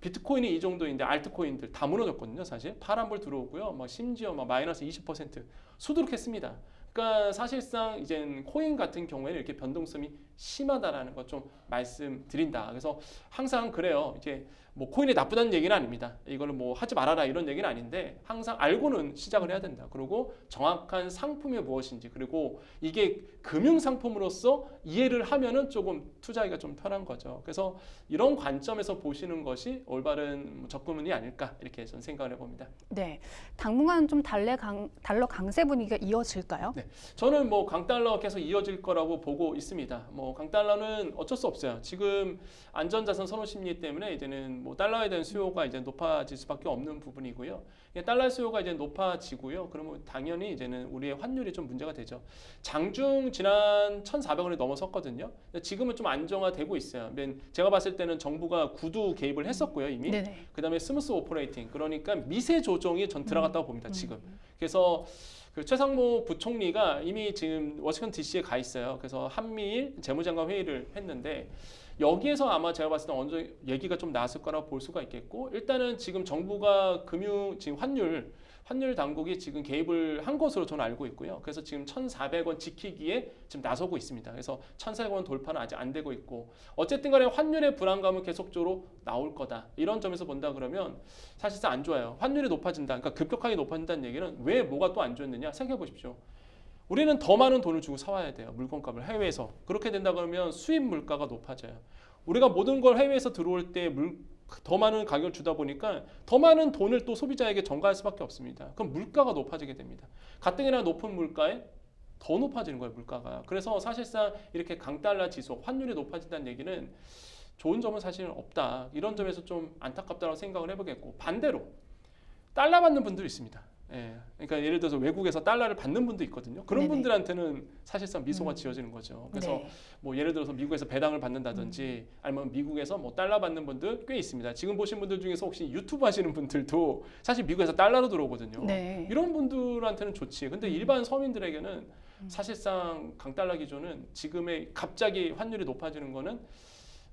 비트코인이 이 정도인데 알트코인들 다 무너졌거든요. 사실 파란불 들어오고요. 심지어 마이너스 20% 수두룩했습니다. 그러니까 사실상 이젠 코인 같은 경우에는 이렇게 변동성이 심하다라는 것 좀 말씀드린다. 그래서 항상 그래요. 이제 뭐 코인이 나쁘다는 얘기는 아닙니다. 이거를 뭐 하지 말아라 이런 얘기는 아닌데 항상 알고는 시작을 해야 된다. 그리고 정확한 상품이 무엇인지 그리고 이게 금융 상품으로서 이해를 하면은 조금 투자하기가 좀 편한 거죠. 그래서 이런 관점에서 보시는 것이 올바른 접근이 아닐까 이렇게 저는 생각을 해봅니다. 네, 당분간 좀 달러 강세 분위기가 이어질까요? 네, 저는 뭐 강달러 계속 이어질 거라고 보고 있습니다. 뭐 강달러는 어쩔 수 없어요. 지금 안전자산 선호 심리 때문에 이제는 뭐 달러에 대한 수요가 이제 높아질 수밖에 없는 부분이고요. 달러 수요가 이제 높아지고요. 그러면 당연히 이제는 우리의 환율이 좀 문제가 되죠. 장중 지난 1,400원이 넘어섰거든요. 지금은 좀 안정화되고 있어요. 제가 봤을 때는 정부가 구두 개입을 했었고요 이미. 네네. 그다음에 스무스 오퍼레이팅 그러니까 미세 조정이 전 들어갔다고 봅니다 지금. 그래서 그 최상무 부총리가 이미 지금 워싱턴 DC에 가 있어요. 그래서 한미일 재무장관 회의를 했는데 여기에서 아마 제가 봤을 때 어느 정도 얘기가 좀 나왔을 거라고 볼 수가 있겠고 일단은 지금 정부가 지금 환율 당국이 지금 개입을 한 것으로 저는 알고 있고요. 그래서 지금 1,400원 지키기에 지금 나서고 있습니다. 그래서 1,400원 돌파는 아직 안 되고 있고 어쨌든 간에 환율의 불안감은 계속적으로 나올 거다. 이런 점에서 본다 그러면 사실상 안 좋아요. 환율이 높아진다. 그러니까 급격하게 높아진다는 얘기는 왜 뭐가 또 안 좋았느냐 생각해 보십시오. 우리는 더 많은 돈을 주고 사와야 돼요. 물건값을 해외에서. 그렇게 된다 그러면 수입 물가가 높아져요. 우리가 모든 걸 해외에서 들어올 때 더 많은 가격을 주다 보니까 더 많은 돈을 또 소비자에게 전가할 수밖에 없습니다. 그럼 물가가 높아지게 됩니다. 가뜩이나 높은 물가에 더 높아지는 거예요, 물가가. 그래서 사실상 이렇게 강달러 지수, 환율이 높아진다는 얘기는 좋은 점은 사실은 없다. 이런 점에서 좀 안타깝다고 생각을 해보겠고 반대로 달러 받는 분들이 있습니다. 예, 그러니까 예를 들어서 외국에서 달러를 받는 분도 있거든요. 그런 네네. 분들한테는 사실상 미소가 지어지는 거죠. 그래서 네. 뭐 예를 들어서 미국에서 배당을 받는다든지 아니면 미국에서 뭐 달러 받는 분들 꽤 있습니다. 지금 보신 분들 중에서 혹시 유튜브 하시는 분들도 사실 미국에서 달러로 들어오거든요. 네. 이런 분들한테는 좋지. 근데 일반 서민들에게는 사실상 강달러 기조는 지금의 갑자기 환율이 높아지는 거는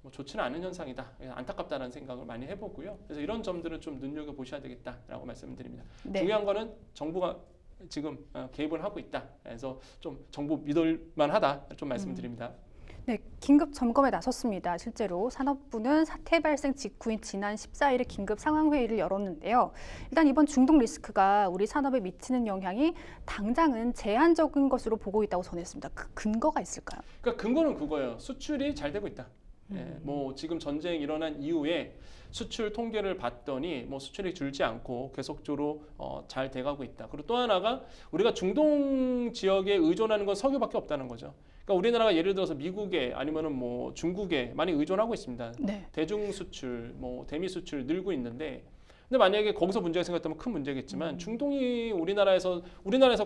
뭐 좋지는 않은 현상이다. 안타깝다는 생각을 많이 해보고요. 그래서 이런 점들은 좀 눈여겨 보셔야 되겠다라고 말씀드립니다. 네. 중요한 거는 정부가 지금 개입을 하고 있다. 그래서 좀 정부 믿을만하다 좀 말씀드립니다. 네, 긴급 점검에 나섰습니다. 실제로 산업부는 사태 발생 직후인 지난 14일에 긴급 상황회의를 열었는데요. 일단 이번 중동 리스크가 우리 산업에 미치는 영향이 당장은 제한적인 것으로 보고 있다고 전했습니다. 그 근거가 있을까요? 그러니까 근거는 그거예요. 수출이 잘 되고 있다. 예, 뭐 지금 전쟁 일어난 이후에 수출 통계를 봤더니 뭐 수출이 줄지 않고 계속적으로 잘 돼가고 있다. 그리고 또 하나가 우리가 중동 지역에 의존하는 건 석유밖에 없다는 거죠. 그러니까 우리나라가 예를 들어서 미국에 아니면은 뭐 중국에 많이 의존하고 있습니다. 네. 대중 수출, 뭐 대미 수출 늘고 있는데, 근데 만약에 거기서 문제가 생겼다면 큰 문제겠지만 중동이 우리나라에서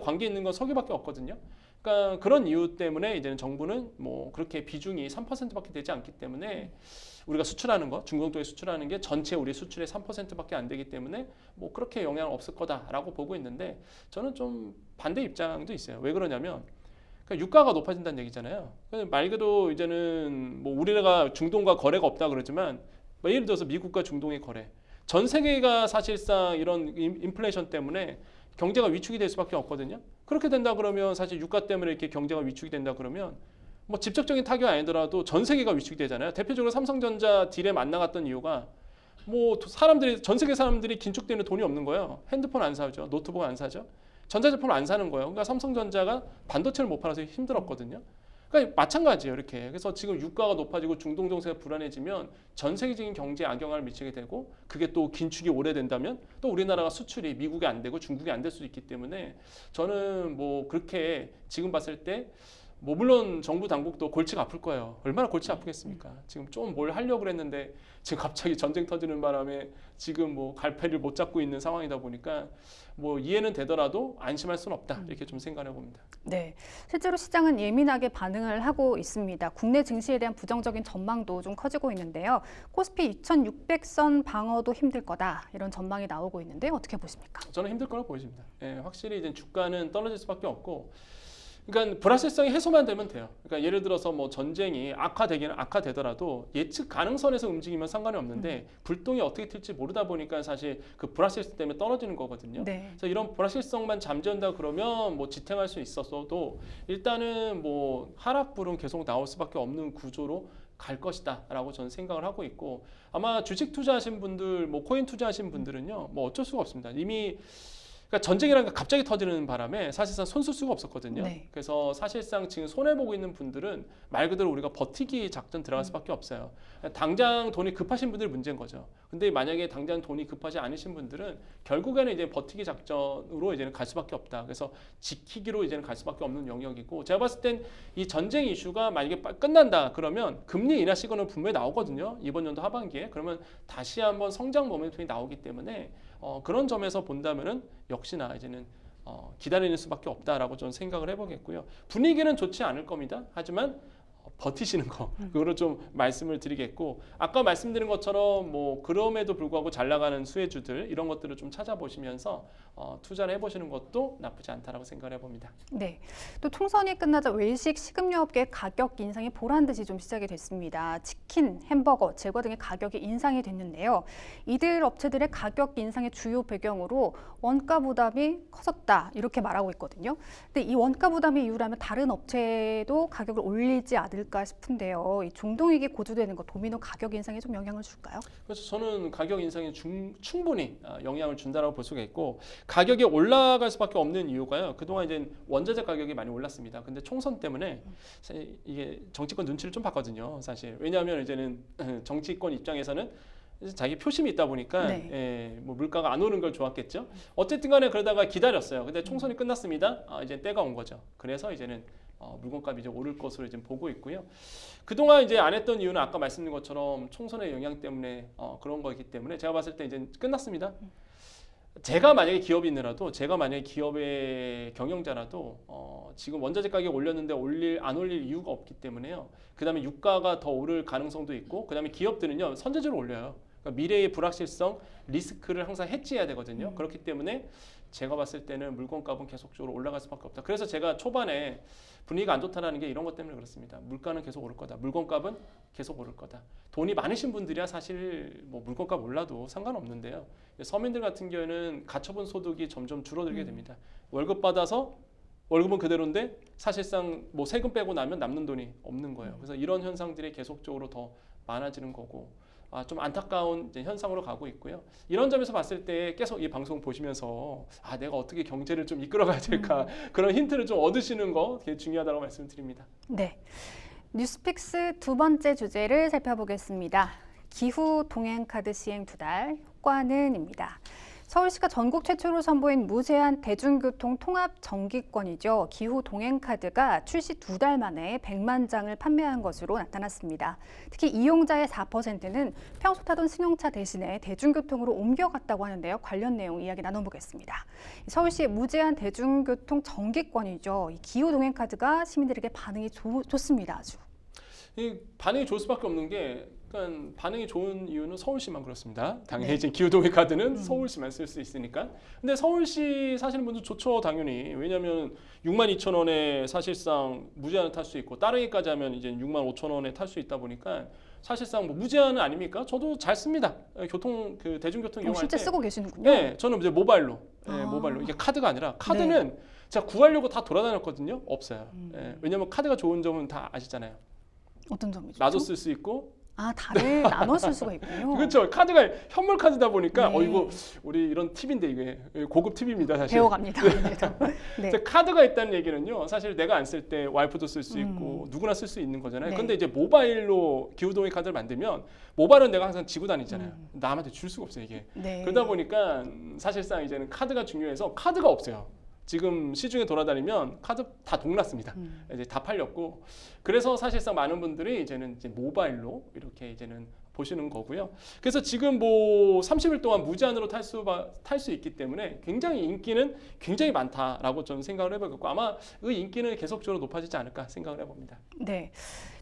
관계 있는 건 석유밖에 없거든요. 그러니까 그런 이유 때문에 이제는 정부는 뭐 그렇게 비중이 3%밖에 되지 않기 때문에 우리가 수출하는 거, 중동 쪽에 수출하는 게 전체 우리 수출의 3%밖에 안 되기 때문에 뭐 그렇게 영향 없을 거다라고 보고 있는데, 저는 좀 반대 입장도 있어요. 왜 그러냐면 그러니까 유가가 높아진다는 얘기잖아요. 말 그대로 이제는 뭐 우리가 중동과 거래가 없다 그러지만 뭐 예를 들어서 미국과 중동의 거래, 전 세계가 사실상 이런 인플레이션 때문에 경제가 위축이 될 수밖에 없거든요. 그렇게 된다 그러면 사실 유가 때문에 이렇게 경제가 위축이 된다 그러면 뭐 직접적인 타격이 아니더라도 전 세계가 위축이 되잖아요. 대표적으로 삼성전자 딜에 안 나갔던 이유가 뭐 사람들이, 전 세계 사람들이 긴축되는 돈이 없는 거예요. 핸드폰 안 사죠. 노트북 안 사죠. 전자제품을 안 사는 거예요. 그러니까 삼성전자가 반도체를 못 팔아서 힘들었거든요. 그러니까 마찬가지예요. 이렇게. 그래서 지금 유가가 높아지고 중동 정세가 불안해지면 전 세계적인 경제에 악영향을 미치게 되고, 그게 또 긴축이 오래된다면 또 우리나라가 수출이 미국에 안 되고 중국에 안 될 수도 있기 때문에 저는 뭐 그렇게 지금 봤을 때 뭐 물론 정부 당국도 골치가 아플 거예요. 얼마나 골치 아프겠습니까? 지금 좀 뭘 하려고 그랬는데 지금 갑자기 전쟁 터지는 바람에 지금 뭐 갈패를 못 잡고 있는 상황이다 보니까 뭐 이해는 되더라도 안심할 수는 없다. 이렇게 좀 생각해 봅니다. 네, 실제로 시장은 예민하게 반응을 하고 있습니다. 국내 증시에 대한 부정적인 전망도 좀 커지고 있는데요. 코스피 2,600선 방어도 힘들 거다, 이런 전망이 나오고 있는데 어떻게 보십니까? 저는 힘들 거라고 보여집니다. 예, 확실히 이제 주가는 떨어질 수밖에 없고, 그러니까 불확실성이 해소만 되면 돼요. 그러니까 예를 들어서 뭐 전쟁이 악화되더라도 예측 가능선에서 움직이면 상관이 없는데 불똥이 어떻게 튈지 모르다 보니까 사실 그 불확실성 때문에 떨어지는 거거든요. 네. 그래서 이런 불확실성만 잠재운다 그러면 뭐 지탱할 수 있었어도 일단은 뭐 하락불은 계속 나올 수밖에 없는 구조로 갈 것이다라고 저는 생각을 하고 있고, 아마 주식 투자하신 분들, 뭐 코인 투자하신 분들은요, 뭐 어쩔 수가 없습니다. 이미 그러니까 전쟁이라는 게 갑자기 터지는 바람에 사실상 손쓸 수가 없었거든요. 네. 그래서 사실상 지금 손해보고 있는 분들은 말 그대로 우리가 버티기 작전 들어갈 수밖에 없어요. 당장 돈이 급하신 분들이 문제인 거죠. 근데 만약에 당장 돈이 급하지 않으신 분들은 결국에는 이제 버티기 작전으로 이제는 갈 수밖에 없다. 그래서 지키기로 이제는 갈 수밖에 없는 영역이고, 제가 봤을 땐 이 전쟁 이슈가 만약에 끝난다 그러면 금리 인하 시그널 분명히 나오거든요. 이번 연도 하반기에. 그러면 다시 한번 성장 모멘텀이 나오기 때문에 그런 점에서 본다면은 역시나 이제는 기다리는 수밖에 없다라고 저는 생각을 해보겠고요. 분위기는 좋지 않을 겁니다. 하지만 버티시는 거, 그거를 좀 말씀을 드리겠고, 아까 말씀드린 것처럼 뭐 그럼에도 불구하고 잘 나가는 수혜주들, 이런 것들을 좀 찾아보시면서 투자를 해보시는 것도 나쁘지 않다라고 생각을 해봅니다. 네, 또 총선이 끝나자 외식 식음료업계 가격 인상이 보란 듯이 좀 시작이 됐습니다. 치킨, 햄버거, 제과 등의 가격이 인상이 됐는데요. 이들 업체들의 가격 인상의 주요 배경으로 원가 부담이 커졌다, 이렇게 말하고 있거든요. 근데 이 원가 부담이 이유라면 다른 업체도 가격을 올리지 않을까 싶은데요. 이 중동위기 고조되는 것, 도미노 가격 인상에 좀 영향을 줄까요? 그래서 저는 가격 인상이 충분히 영향을 준다라고 볼 수가 있고, 가격이 올라갈 수밖에 없는 이유가요. 그동안 이제 원자재 가격이 많이 올랐습니다. 근데 총선 때문에 이게 정치권 눈치를 좀 봤거든요. 사실 왜냐하면 이제는 정치권 입장에서는 자기 표심이 있다 보니까 네. 예, 뭐 물가가 안 오른 걸 좋았겠죠. 어쨌든 간에 그러다가 기다렸어요. 근데 총선이 끝났습니다. 이제 때가 온 거죠. 그래서 이제는 물건값이 이제 오를 것으로 이제 보고 있고요. 그동안 이제 안 했던 이유는 아까 말씀드린 것처럼 총선의 영향 때문에 그런 거기 때문에 제가 봤을 때 이제 끝났습니다. 제가 만약에 제가 만약에 기업의 경영자라도 지금 원자재 가격 올렸는데 안 올릴 이유가 없기 때문에요. 그다음에 유가가 더 오를 가능성도 있고, 그다음에 기업들은요 선제적으로 올려요. 그러니까 미래의 불확실성, 리스크를 항상 해지해야 되거든요. 그렇기 때문에 제가 봤을 때는 물건값은 계속적으로 올라갈 수밖에 없다. 그래서 제가 초반에 분위기가 안 좋다는 게 이런 것 때문에 그렇습니다. 물가는 계속 오를 거다. 물건값은 계속 오를 거다. 돈이 많으신 분들이야 사실 뭐 물건값 올라도 상관없는데요. 서민들 같은 경우에는 가처분 소득이 점점 줄어들게 됩니다. 월급 받아서 월급은 그대로인데 사실상 뭐 세금 빼고 나면 남는 돈이 없는 거예요. 그래서 이런 현상들이 계속적으로 더 많아지는 거고, 좀 안타까운 이제 현상으로 가고 있고요. 이런 점에서 봤을 때 계속 이 방송 보시면서 내가 어떻게 경제를 좀 이끌어가야 될까 그런 힌트를 좀 얻으시는 거 되게 중요하다고 말씀드립니다. 네. 뉴스픽스 두 번째 주제를 살펴보겠습니다. 기후 동행 카드 시행 2달, 효과는입니다. 서울시가 전국 최초로 선보인 무제한 대중교통 통합 정기권이죠. 기후 동행 카드가 출시 2달 만에 100만 장을 판매한 것으로 나타났습니다. 특히 이용자의 4%는 평소 타던 승용차 대신에 대중교통으로 옮겨갔다고 하는데요. 관련 내용 이야기 나눠보겠습니다. 서울시의 무제한 대중교통 정기권이죠. 이 기후 동행 카드가 시민들에게 반응이 좋습니다. 아주. 이 반응이 좋을 수밖에 없는 게, 그러니까 반응이 좋은 이유는 서울시만 그렇습니다. 당연히 이제 기후동행 카드는 서울시만 쓸 수 있으니까. 근데 서울시 사시는 분들 좋죠, 당연히. 왜냐하면 62,000원에 사실상 무제한을 탈 수 있고, 따릉이까지 하면 이제 65,000원에 탈 수 있다 보니까 사실상 뭐 무제한은 아닙니까? 저도 잘 씁니다. 대중교통 이용할 실제 때. 쓰고 계시는군요. 네, 저는 이제 모바일로. 모바일로. 이게 카드가 아니라 카드는 제가 구하려고 다 돌아다녔거든요. 없어요. 왜냐면 카드가 좋은 점은 다 아시잖아요. 어떤 점이죠? 나도 쓸 수 있고. 다들 나눠 쓸 수가 있군요. 그렇죠. 카드가 현물 카드다 보니까 네. 이거 우리 이런 팁인데 이게 고급 팁입니다, 사실. 배워갑니다. 네. 카드가 있다는 얘기는요. 사실 내가 안 쓸 때 와이프도 쓸 수 있고 누구나 쓸 수 있는 거잖아요. 네. 근데 이제 모바일로 기후동의 카드를 만들면 모바일은 내가 항상 지고 다니잖아요. 남한테 줄 수가 없어요, 이게. 네. 그러다 보니까 사실상 이제는 카드가 중요해서 카드가 없어요. 지금 시중에 돌아다니면 카드 다 동났습니다. 이제 다 팔렸고, 그래서 사실상 많은 분들이 이제는 이제 모바일로 이렇게 이제는 보시는 거고요. 그래서 지금 뭐 30일 동안 무제한으로 탈 수 있기 때문에 굉장히 인기는 굉장히 많다라고 저는 생각을 해보겠고, 아마 그 인기는 계속적으로 높아지지 않을까 생각을 해봅니다. 네.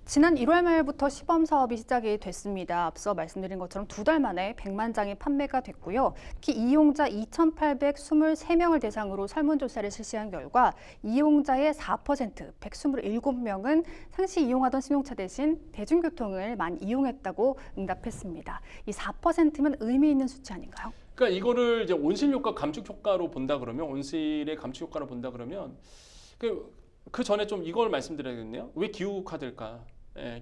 지난 1월 말부터 시범 사업이 시작이 됐습니다. 앞서 말씀드린 것처럼 2달 만에 100만 장이 판매가 됐고요. 특히 이용자 2,823명을 대상으로 설문조사를 실시한 결과 이용자의 4%, 127명은 상시 이용하던 승용차 대신 대중교통을 많이 이용했다고 응답했습니다. 이 4%면 의미 있는 수치 아닌가요? 그러니까 이거를 이제 온실 효과 감축 효과로 본다 그러면, 온실의 감축 효과로 본다 그러면 그 전에 좀 이걸 말씀드려야겠네요. 왜 기후 카드일까?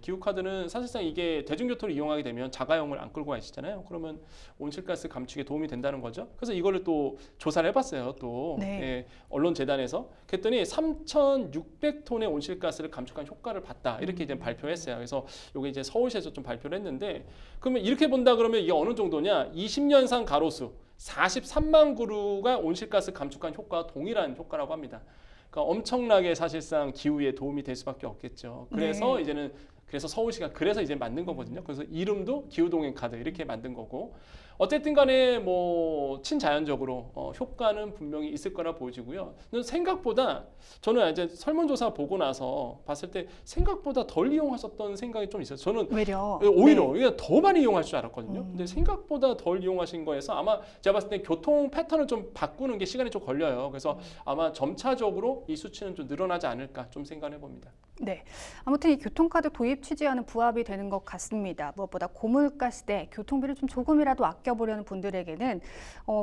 기후 카드는 사실상 이게 대중교통을 이용하게 되면 자가용을 안 끌고 가시잖아요. 그러면 온실가스 감축에 도움이 된다는 거죠. 그래서 이거를 또 조사를 해봤어요. 또 네. 언론재단에서. 그랬더니 3,600톤의 온실가스를 감축한 효과를 봤다. 이렇게 이제 발표했어요. 그래서 이게 이제 서울시에서 좀 발표를 했는데, 그러면 이렇게 본다 그러면 이게 어느 정도냐? 20년산 가로수 43만 그루가 온실가스 감축한 효과와 동일한 효과라고 합니다. 그러니까 엄청나게 사실상 기후에 도움이 될 수밖에 없겠죠. 그래서 이제는 서울시가 이제 만든 거거든요. 그래서 이름도 기후동행 카드 이렇게 만든 거고, 어쨌든 간에 뭐 친자연적으로 효과는 분명히 있을 거라 보여지고요. 생각보다 저는 이제 설문조사 보고 나서 봤을 때 생각보다 덜 이용하셨던 생각이 좀 있어요. 저는 오히려 이게 더 많이 이용할 줄 알았거든요. 근데 생각보다 덜 이용하신 거에서 아마 제가 봤을 때 교통 패턴을 좀 바꾸는 게 시간이 좀 걸려요. 그래서 아마 점차적으로 이 수치는 좀 늘어나지 않을까 좀 생각해 봅니다. 네, 아무튼 이 교통카드 도입 취지와는 부합이 되는 것 같습니다. 무엇보다 고물가 시대 교통비를 좀 조금이라도 아껴보려는 분들에게는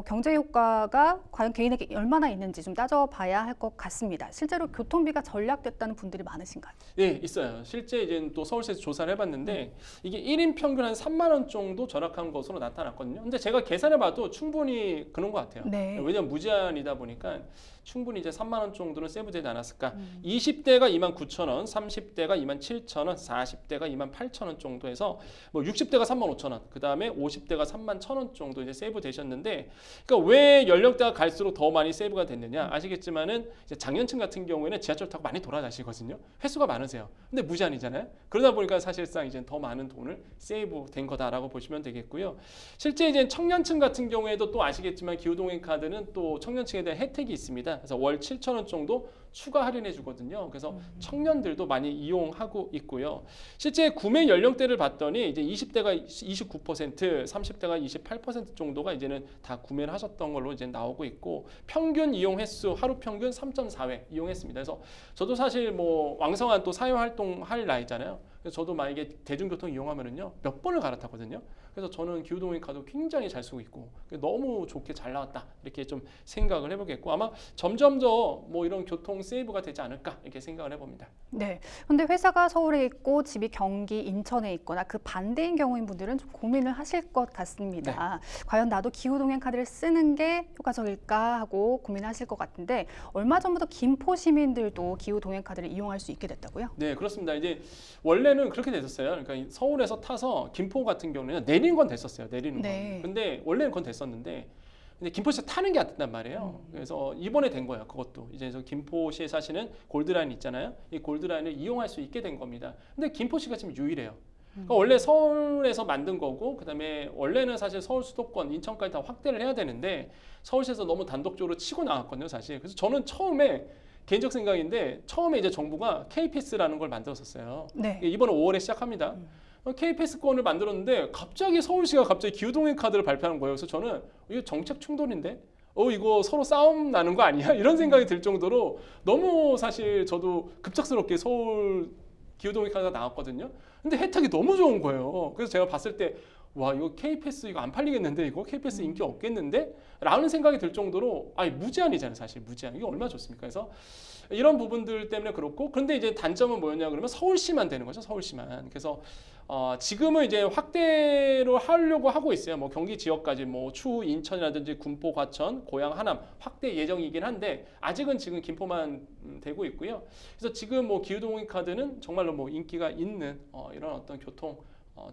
경제 효과가 과연 개인에게 얼마나 있는지 좀 따져봐야 할 것 같습니다. 실제로 교통비가 절약됐다는 분들이 많으신가요? 네, 있어요. 실제 이제 또 서울시에서 조사를 해봤는데 이게 1인 평균 한 3만 원 정도 절약한 것으로 나타났거든요. 근데 제가 계산해봐도 충분히 그런 것 같아요. 네. 왜냐면 무제한이다 보니까 충분히 이제 3만 원 정도는 세이브되지 않았을까. 20대가 29,000원, 30대가 27,000원, 40대가 28,000원 정도 해서 뭐 60대가 35,000원, 그 다음에 50대가 31,000원 1,000원 정도 이제 세이브 되셨는데, 그러니까 왜 연령대가 갈수록 더 많이 세이브가 됐느냐? 아시겠지만은 이제 장년층 같은 경우에는 지하철 타고 많이 돌아다니시거든요. 횟수가 많으세요. 근데 무제한이잖아요. 그러다 보니까 사실상 이제 더 많은 돈을 세이브 된 거다라고 보시면 되겠고요. 실제 이제 청년층 같은 경우에도 또 아시겠지만 기후동행 카드는 또 청년층에 대한 혜택이 있습니다. 그래서 월 7,000원 정도 추가 할인해 주거든요. 그래서 청년들도 많이 이용하고 있고요. 실제 구매 연령대를 봤더니 이제 20대가 29%, 30대가 28% 정도가 이제는 다 구매를 하셨던 걸로 이제 나오고 있고, 평균 이용 횟수 하루 평균 3.4회 이용했습니다. 그래서 저도 사실 뭐 왕성한 또 사회 활동할 나이잖아요. 그래서 저도 만약에 대중교통 이용하면은요 몇 번을 갈아타거든요. 그래서 저는 기후동행 카드 굉장히 잘 쓰고 있고 너무 좋게 잘 나왔다 이렇게 좀 생각을 해보겠고, 아마 점점 더 뭐 이런 교통 세이브가 되지 않을까 이렇게 생각을 해봅니다. 네. 근데 회사가 서울에 있고 집이 경기, 인천에 있거나 그 반대인 경우인 분들은 좀 고민을 하실 것 같습니다. 과연 나도 기후동행 카드를 쓰는 게 효과적일까 하고 고민하실 것 같은데, 얼마 전부터 김포 시민들도 기후동행 카드를 이용할 수 있게 됐다고요? 네, 그렇습니다. 이제 원래는 그렇게 됐었어요. 그러니까 서울에서 타서 김포 같은 경우는 내리는 건 됐었어요. 내리는 네. 건. 근데 원래는 그건 됐었는데, 근데 김포시에서 타는 게 안 된단 말이에요. 그래서 이번에 된 거예요. 그것도 이제 저 김포시에 사시는 골드라인 있잖아요. 이 골드라인을 이용할 수 있게 된 겁니다. 근데 김포시가 지금 유일해요. 그러니까 원래 서울에서 만든 거고, 그다음에 원래는 사실 서울 수도권, 인천까지 다 확대를 해야 되는데 서울시에서 너무 단독적으로 치고 나갔거든요, 사실. 그래서 저는 처음에 개인적 생각인데 처음에 이제 정부가 K패스라는 걸 만들었었어요. 네. 이번에 5월에 시작합니다. K패스권을 만들었는데 갑자기 서울시가 갑자기 기후동행 카드를 발표하는 거예요. 그래서 저는 이거 정책 충돌인데? 이거 서로 싸움 나는 거 아니야? 이런 생각이 들 정도로 너무 사실 저도 급작스럽게 서울 기후동행 카드가 나왔거든요. 근데 혜택이 너무 좋은 거예요. 그래서 제가 봤을 때 와, 이거 K패스 이거 안 팔리겠는데, 이거 K패스 인기 없겠는데? 라는 생각이 들 정도로, 아니 무제한이잖아요, 사실 무제한. 이게 얼마나 좋습니까? 그래서 이런 부분들 때문에 그렇고, 그런데 이제 단점은 뭐였냐 그러면 서울시만 되는 거죠, 서울시만. 그래서 지금은 이제 확대로 하려고 하고 있어요. 뭐 경기 지역까지 뭐 추후 인천이라든지 군포, 과천, 고양, 하남 확대 예정이긴 한데 아직은 지금 김포만 되고 있고요. 그래서 지금 뭐 기후동행 카드는 정말로 뭐 인기가 있는 이런 어떤 교통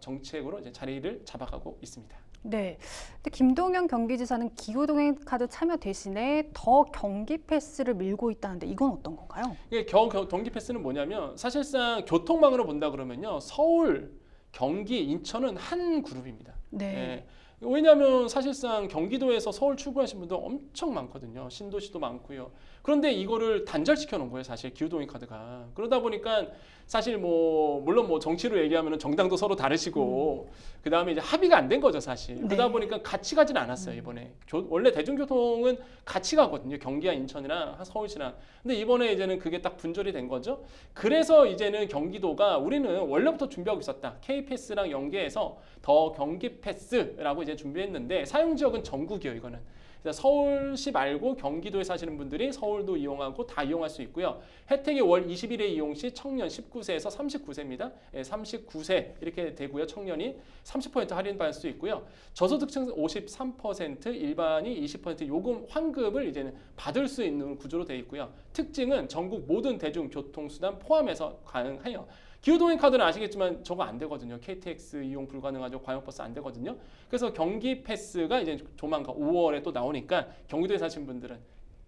정책으로 이제 자리를 잡아가고 있습니다. 네. 근데 김동연 경기지사는 기후동행 카드 참여 대신에 더 경기 패스를 밀고 있다는데 이건 어떤 건가요? 이게 경기 패스는 뭐냐면 사실상 교통망으로 본다 그러면요 서울, 경기, 인천은 한 그룹입니다. 네. 예. 왜냐하면 사실상 경기도에서 서울 출근하신 분들 엄청 많거든요. 신도시도 많고요. 그런데 이거를 단절시켜 놓은 거예요, 사실 기후동행 카드가. 그러다 보니까 사실 뭐 물론 뭐 정치로 얘기하면 정당도 서로 다르시고 그 다음에 이제 합의가 안 된 거죠, 사실. 네. 그러다 보니까 같이 가진 않았어요 이번에. 원래 대중교통은 같이 가거든요, 경기와 인천이랑 서울시랑. 근데 이번에 이제는 그게 딱 분절이 된 거죠. 그래서 이제는 경기도가 우리는 원래부터 준비하고 있었다. K패스랑 연계해서 더 경기 패스라고 이제 준비했는데 사용 지역은 전국이에요, 이거는. 서울시 말고 경기도에 사시는 분들이 서울도 이용하고 다 이용할 수 있고요. 혜택이 월 20일에 이용 시 청년 19세에서 39세입니다. 39세 이렇게 되고요. 청년이 30% 할인받을 수 있고요. 저소득층 53%, 일반이 20% 요금 환급을 이제는 받을 수 있는 구조로 되어 있고요. 특징은 전국 모든 대중교통수단 포함해서 가능해요. 기후동행 카드는 아시겠지만 저거 안 되거든요. KTX 이용 불가능하죠. 광역버스 안 되거든요. 그래서 경기 패스가 이제 조만간 5월에 또 나오니까 경기도에 사신 분들은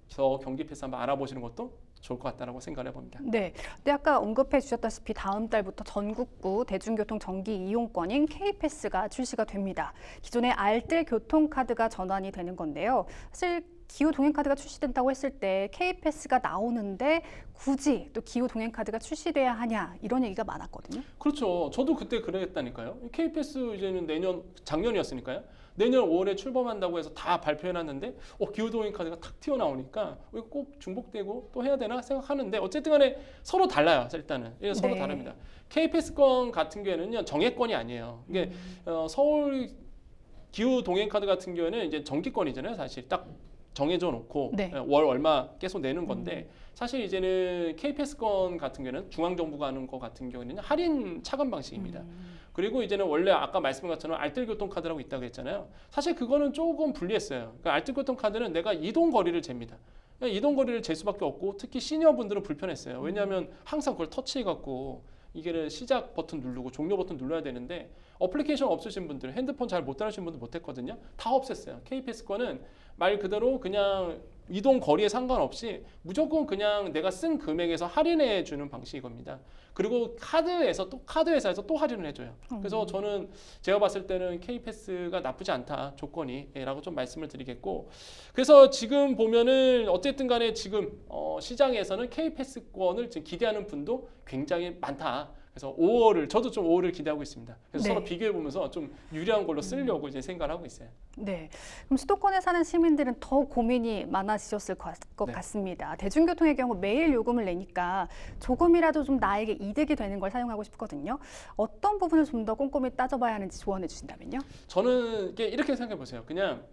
저 경기 패스 한번 알아보시는 것도 좋을 것 같다라고 생각을 해봅니다. 네. 근데 아까 언급해 주셨다시피 다음 달부터 전국구 대중교통 정기 이용권인 K패스가 출시가 됩니다. 기존의 알뜰 교통카드가 전환이 되는 건데요. 사실 기후동행카드가 출시된다고 했을 때 K패스가 나오는데 굳이 또 기후동행카드가 출시돼야 하냐 이런 얘기가 많았거든요. 그렇죠. 저도 그때 그랬다니까요. K패스 이제는 작년이었으니까요. 내년 5월에 출범한다고 해서 다 발표해놨는데 기후동행 카드가 탁 튀어나오니까 이거 꼭 중복되고 또 해야 되나 생각하는데 어쨌든 간에 서로 달라요. 일단은 서로 네. 다릅니다. K패스권 같은 경우에는요 정액권이 아니에요. 이게 서울 기후동행 카드 같은 경우에는 이제 정기권이잖아요. 사실 딱 정해져 놓고 네. 월 얼마 계속 내는 건데 사실 이제는 K패스권 같은 경우는 중앙정부가 하는 거 같은 경우는 할인 차감 방식입니다. 그리고 이제는 원래 아까 말씀한 것처럼 알뜰교통카드라고 있다고 했잖아요. 사실 그거는 조금 불리했어요. 그러니까 알뜰교통카드는 내가 이동 거리를 잽니다. 이동 거리를 잴 수밖에 없고 특히 시니어분들은 불편했어요. 왜냐하면 항상 그걸 터치해갖고 이게 시작 버튼 누르고 종료 버튼 눌러야 되는데 어플리케이션 없으신 분들, 핸드폰 잘 못 다루시는 분들 못했거든요. 다 없앴어요. K패스 거는 말 그대로 그냥 이동 거리에 상관없이 무조건 그냥 내가 쓴 금액에서 할인해 주는 방식이 겁니다. 그리고 카드 회사에서 또 할인을 해줘요. 그래서 저는 제가 봤을 때는 K패스가 나쁘지 않다 조건이라고 좀 말씀을 드리겠고, 그래서 지금 보면은 어쨌든 간에 지금 시장에서는 K패스권을 지금 기대하는 분도 굉장히 많다. 그래서 5월을 저도 좀 5월을 기대하고 있습니다. 그래서 네. 서로 비교해 보면서 좀 유리한 걸로 쓰려고 이제 생각을 하고 있어요. 네, 그럼 수도권에 사는 시민들은 더 고민이 많아지셨을 것 네. 같습니다. 대중교통의 경우 매일 요금을 내니까 조금이라도 좀 나에게 이득이 되는 걸 사용하고 싶거든요. 어떤 부분을 좀 더 꼼꼼히 따져봐야 하는지 조언해 주신다면요? 저는 이렇게 생각해 보세요. 그냥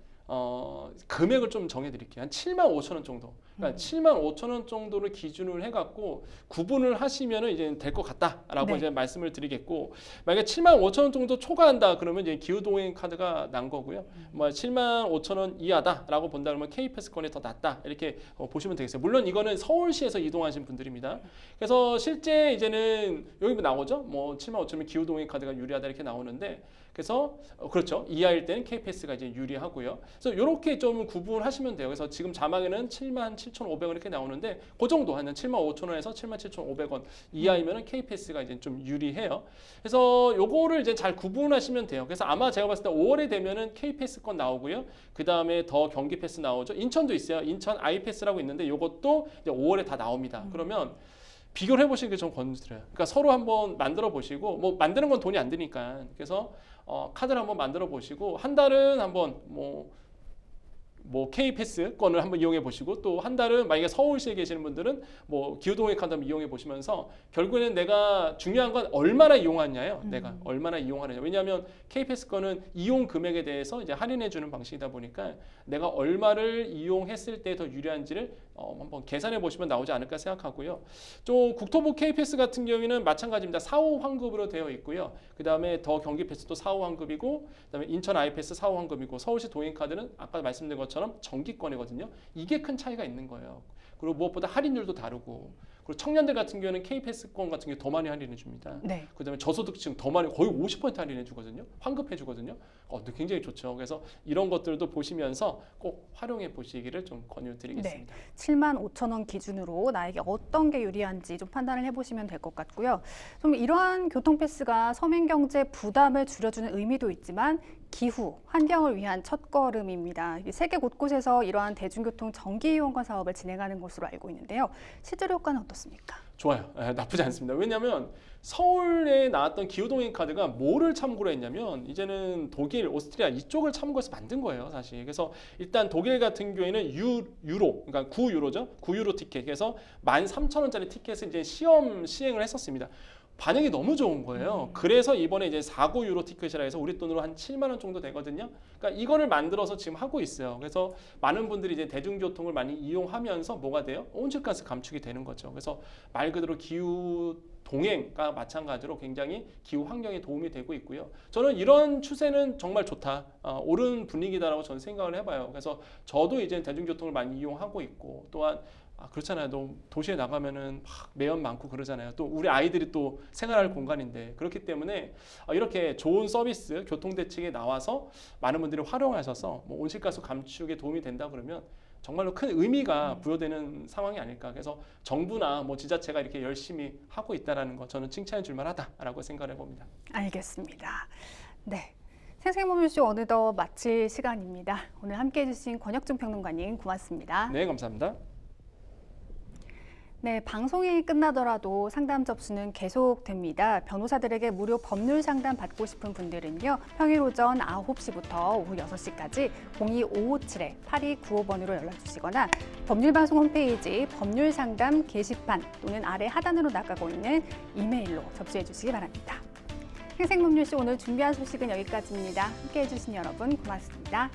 금액을 좀 정해드릴게요. 한 7만 5천 원 정도. 그러니까 7만 5천 원 정도를 기준으로 해갖고 구분을 하시면은 이제 될 것 같다라고 네. 이제 말씀을 드리겠고, 만약에 7만 5천 원 정도 초과한다 그러면 이제 기후동행 카드가 난 거고요. 뭐 7만 5천 원 이하다라고 본다 그러면 K패스권이 더 낫다 이렇게 보시면 되겠어요. 물론 이거는 서울시에서 이동하신 분들입니다. 그래서 실제 이제는 여기 나오죠. 뭐 7만 5천 원 기후동행 카드가 유리하다 이렇게 나오는데, 그래서 그렇죠. 이하일 때는 K패스가 이제 유리하고요. 그래서 이렇게 좀 구분하시면 돼요. 그래서 지금 자막에는 7만 7,500원 이렇게 나오는데 그 정도 한 7만 5천 원에서 7만 7,500원 이하이면은 K패스가 이제 좀 유리해요. 그래서 요거를 이제 잘 구분하시면 돼요. 그래서 아마 제가 봤을 때 5월에 되면은 K패스권 나오고요. 그 다음에 더 경기 패스 나오죠. 인천도 있어요. 인천 아이패스라고 있는데 요것도 이제 5월에 다 나옵니다. 그러면 비교를 해보시는 게 좀 권유드려요. 그러니까 서로 한번 만들어 보시고, 뭐 만드는 건 돈이 안 드니까, 그래서 카드를 한번 만들어 보시고 한 달은 한번 뭐 K패스 권을 한번 이용해 보시고, 또 한 달은 만약에 서울시에 계시는 분들은 뭐 기후동행 카드 한번 이용해 보시면서 결국에는 내가 중요한 건 얼마나 이용하냐예요. 내가 얼마나 이용하느냐. 왜냐하면 K패스 권은 이용 금액에 대해서 이제 할인해 주는 방식이다 보니까 내가 얼마를 이용했을 때 더 유리한지를 한번 계산해 보시면 나오지 않을까 생각하고요. 또 국토부 K패스 같은 경우에는 마찬가지입니다. 4호 환급으로 되어 있고요. 그 다음에 더 경기 패스도 4호 환급이고, 그 다음에 인천 아이패스 4호 환급이고, 서울시 동행 카드는 아까 말씀드린 것처럼 정기권이거든요. 이게 큰 차이가 있는 거예요. 그리고 무엇보다 할인율도 다르고, 그리고 청년들 같은 경우에는 K패스권 같은 경우 더 많이 할인해 줍니다. 네. 그다음에 저소득층 더 많이, 거의 50% 할인해 주거든요. 환급해 주거든요. 굉장히 좋죠. 그래서 이런 것들도 보시면서 꼭 활용해 보시기를 좀 권유드리겠습니다. 네. 7만 5천 원 기준으로 나에게 어떤 게 유리한지 좀 판단을 해보시면 될 것 같고요. 좀 이러한 교통패스가 서민 경제 부담을 줄여주는 의미도 있지만 기후, 환경을 위한 첫걸음입니다. 세계 곳곳에서 이러한 대중교통 정기 이용권 사업을 진행하는 것으로 알고 있는데요. 실제로 효과는 어떻습니까? 좋아요. 나쁘지 않습니다. 왜냐하면 서울에 나왔던 기후동행 카드가 뭐를 참고로 했냐면 이제는 독일, 오스트리아 이쪽을 참고해서 만든 거예요, 사실. 그래서 일단 독일 같은 경우에는 유로, 그러니까 9유로죠. 9유로 티켓. 그래서 13,000원짜리 티켓을 이제 시험 시행을 했었습니다. 반응이 너무 좋은 거예요. 그래서 이번에 이제 49유로 티켓이라 해서 우리 돈으로 한 7만 원 정도 되거든요. 그러니까 이거를 만들어서 지금 하고 있어요. 그래서 많은 분들이 이제 대중교통을 많이 이용하면서 뭐가 돼요? 온실가스 감축이 되는 거죠. 그래서 말 그대로 기후 동행과 마찬가지로 굉장히 기후 환경에 도움이 되고 있고요. 저는 이런 추세는 정말 좋다, 옳은 분위기다라고 저는 생각을 해봐요. 그래서 저도 이제 대중교통을 많이 이용하고 있고, 또한 그렇잖아요. 또 도시에 나가면은 막 매연 많고 그러잖아요. 또 우리 아이들이 또 생활할 공간인데, 그렇기 때문에 이렇게 좋은 서비스, 교통 대책에 나와서 많은 분들이 활용하셔서 뭐 온실가스 감축에 도움이 된다 그러면 정말로 큰 의미가 부여되는 상황이 아닐까. 그래서 정부나 뭐 지자체가 이렇게 열심히 하고 있다라는 거 저는 칭찬해 줄 만하다라고 생각을 해봅니다. 알겠습니다. 네. 생생법률쇼 어느덧 마칠 시간입니다. 오늘 함께해 주신 권혁중 평론가님 고맙습니다. 네, 감사합니다. 네, 방송이 끝나더라도 상담 접수는 계속됩니다. 변호사들에게 무료 법률 상담 받고 싶은 분들은요. 평일 오전 9시부터 오후 6시까지 02557-8295번으로 연락 주시거나 법률방송 홈페이지 법률상담 게시판 또는 아래 하단으로 나가고 있는 이메일로 접수해 주시기 바랍니다. 생생법률쇼 오늘 준비한 소식은 여기까지입니다. 함께해 주신 여러분 고맙습니다.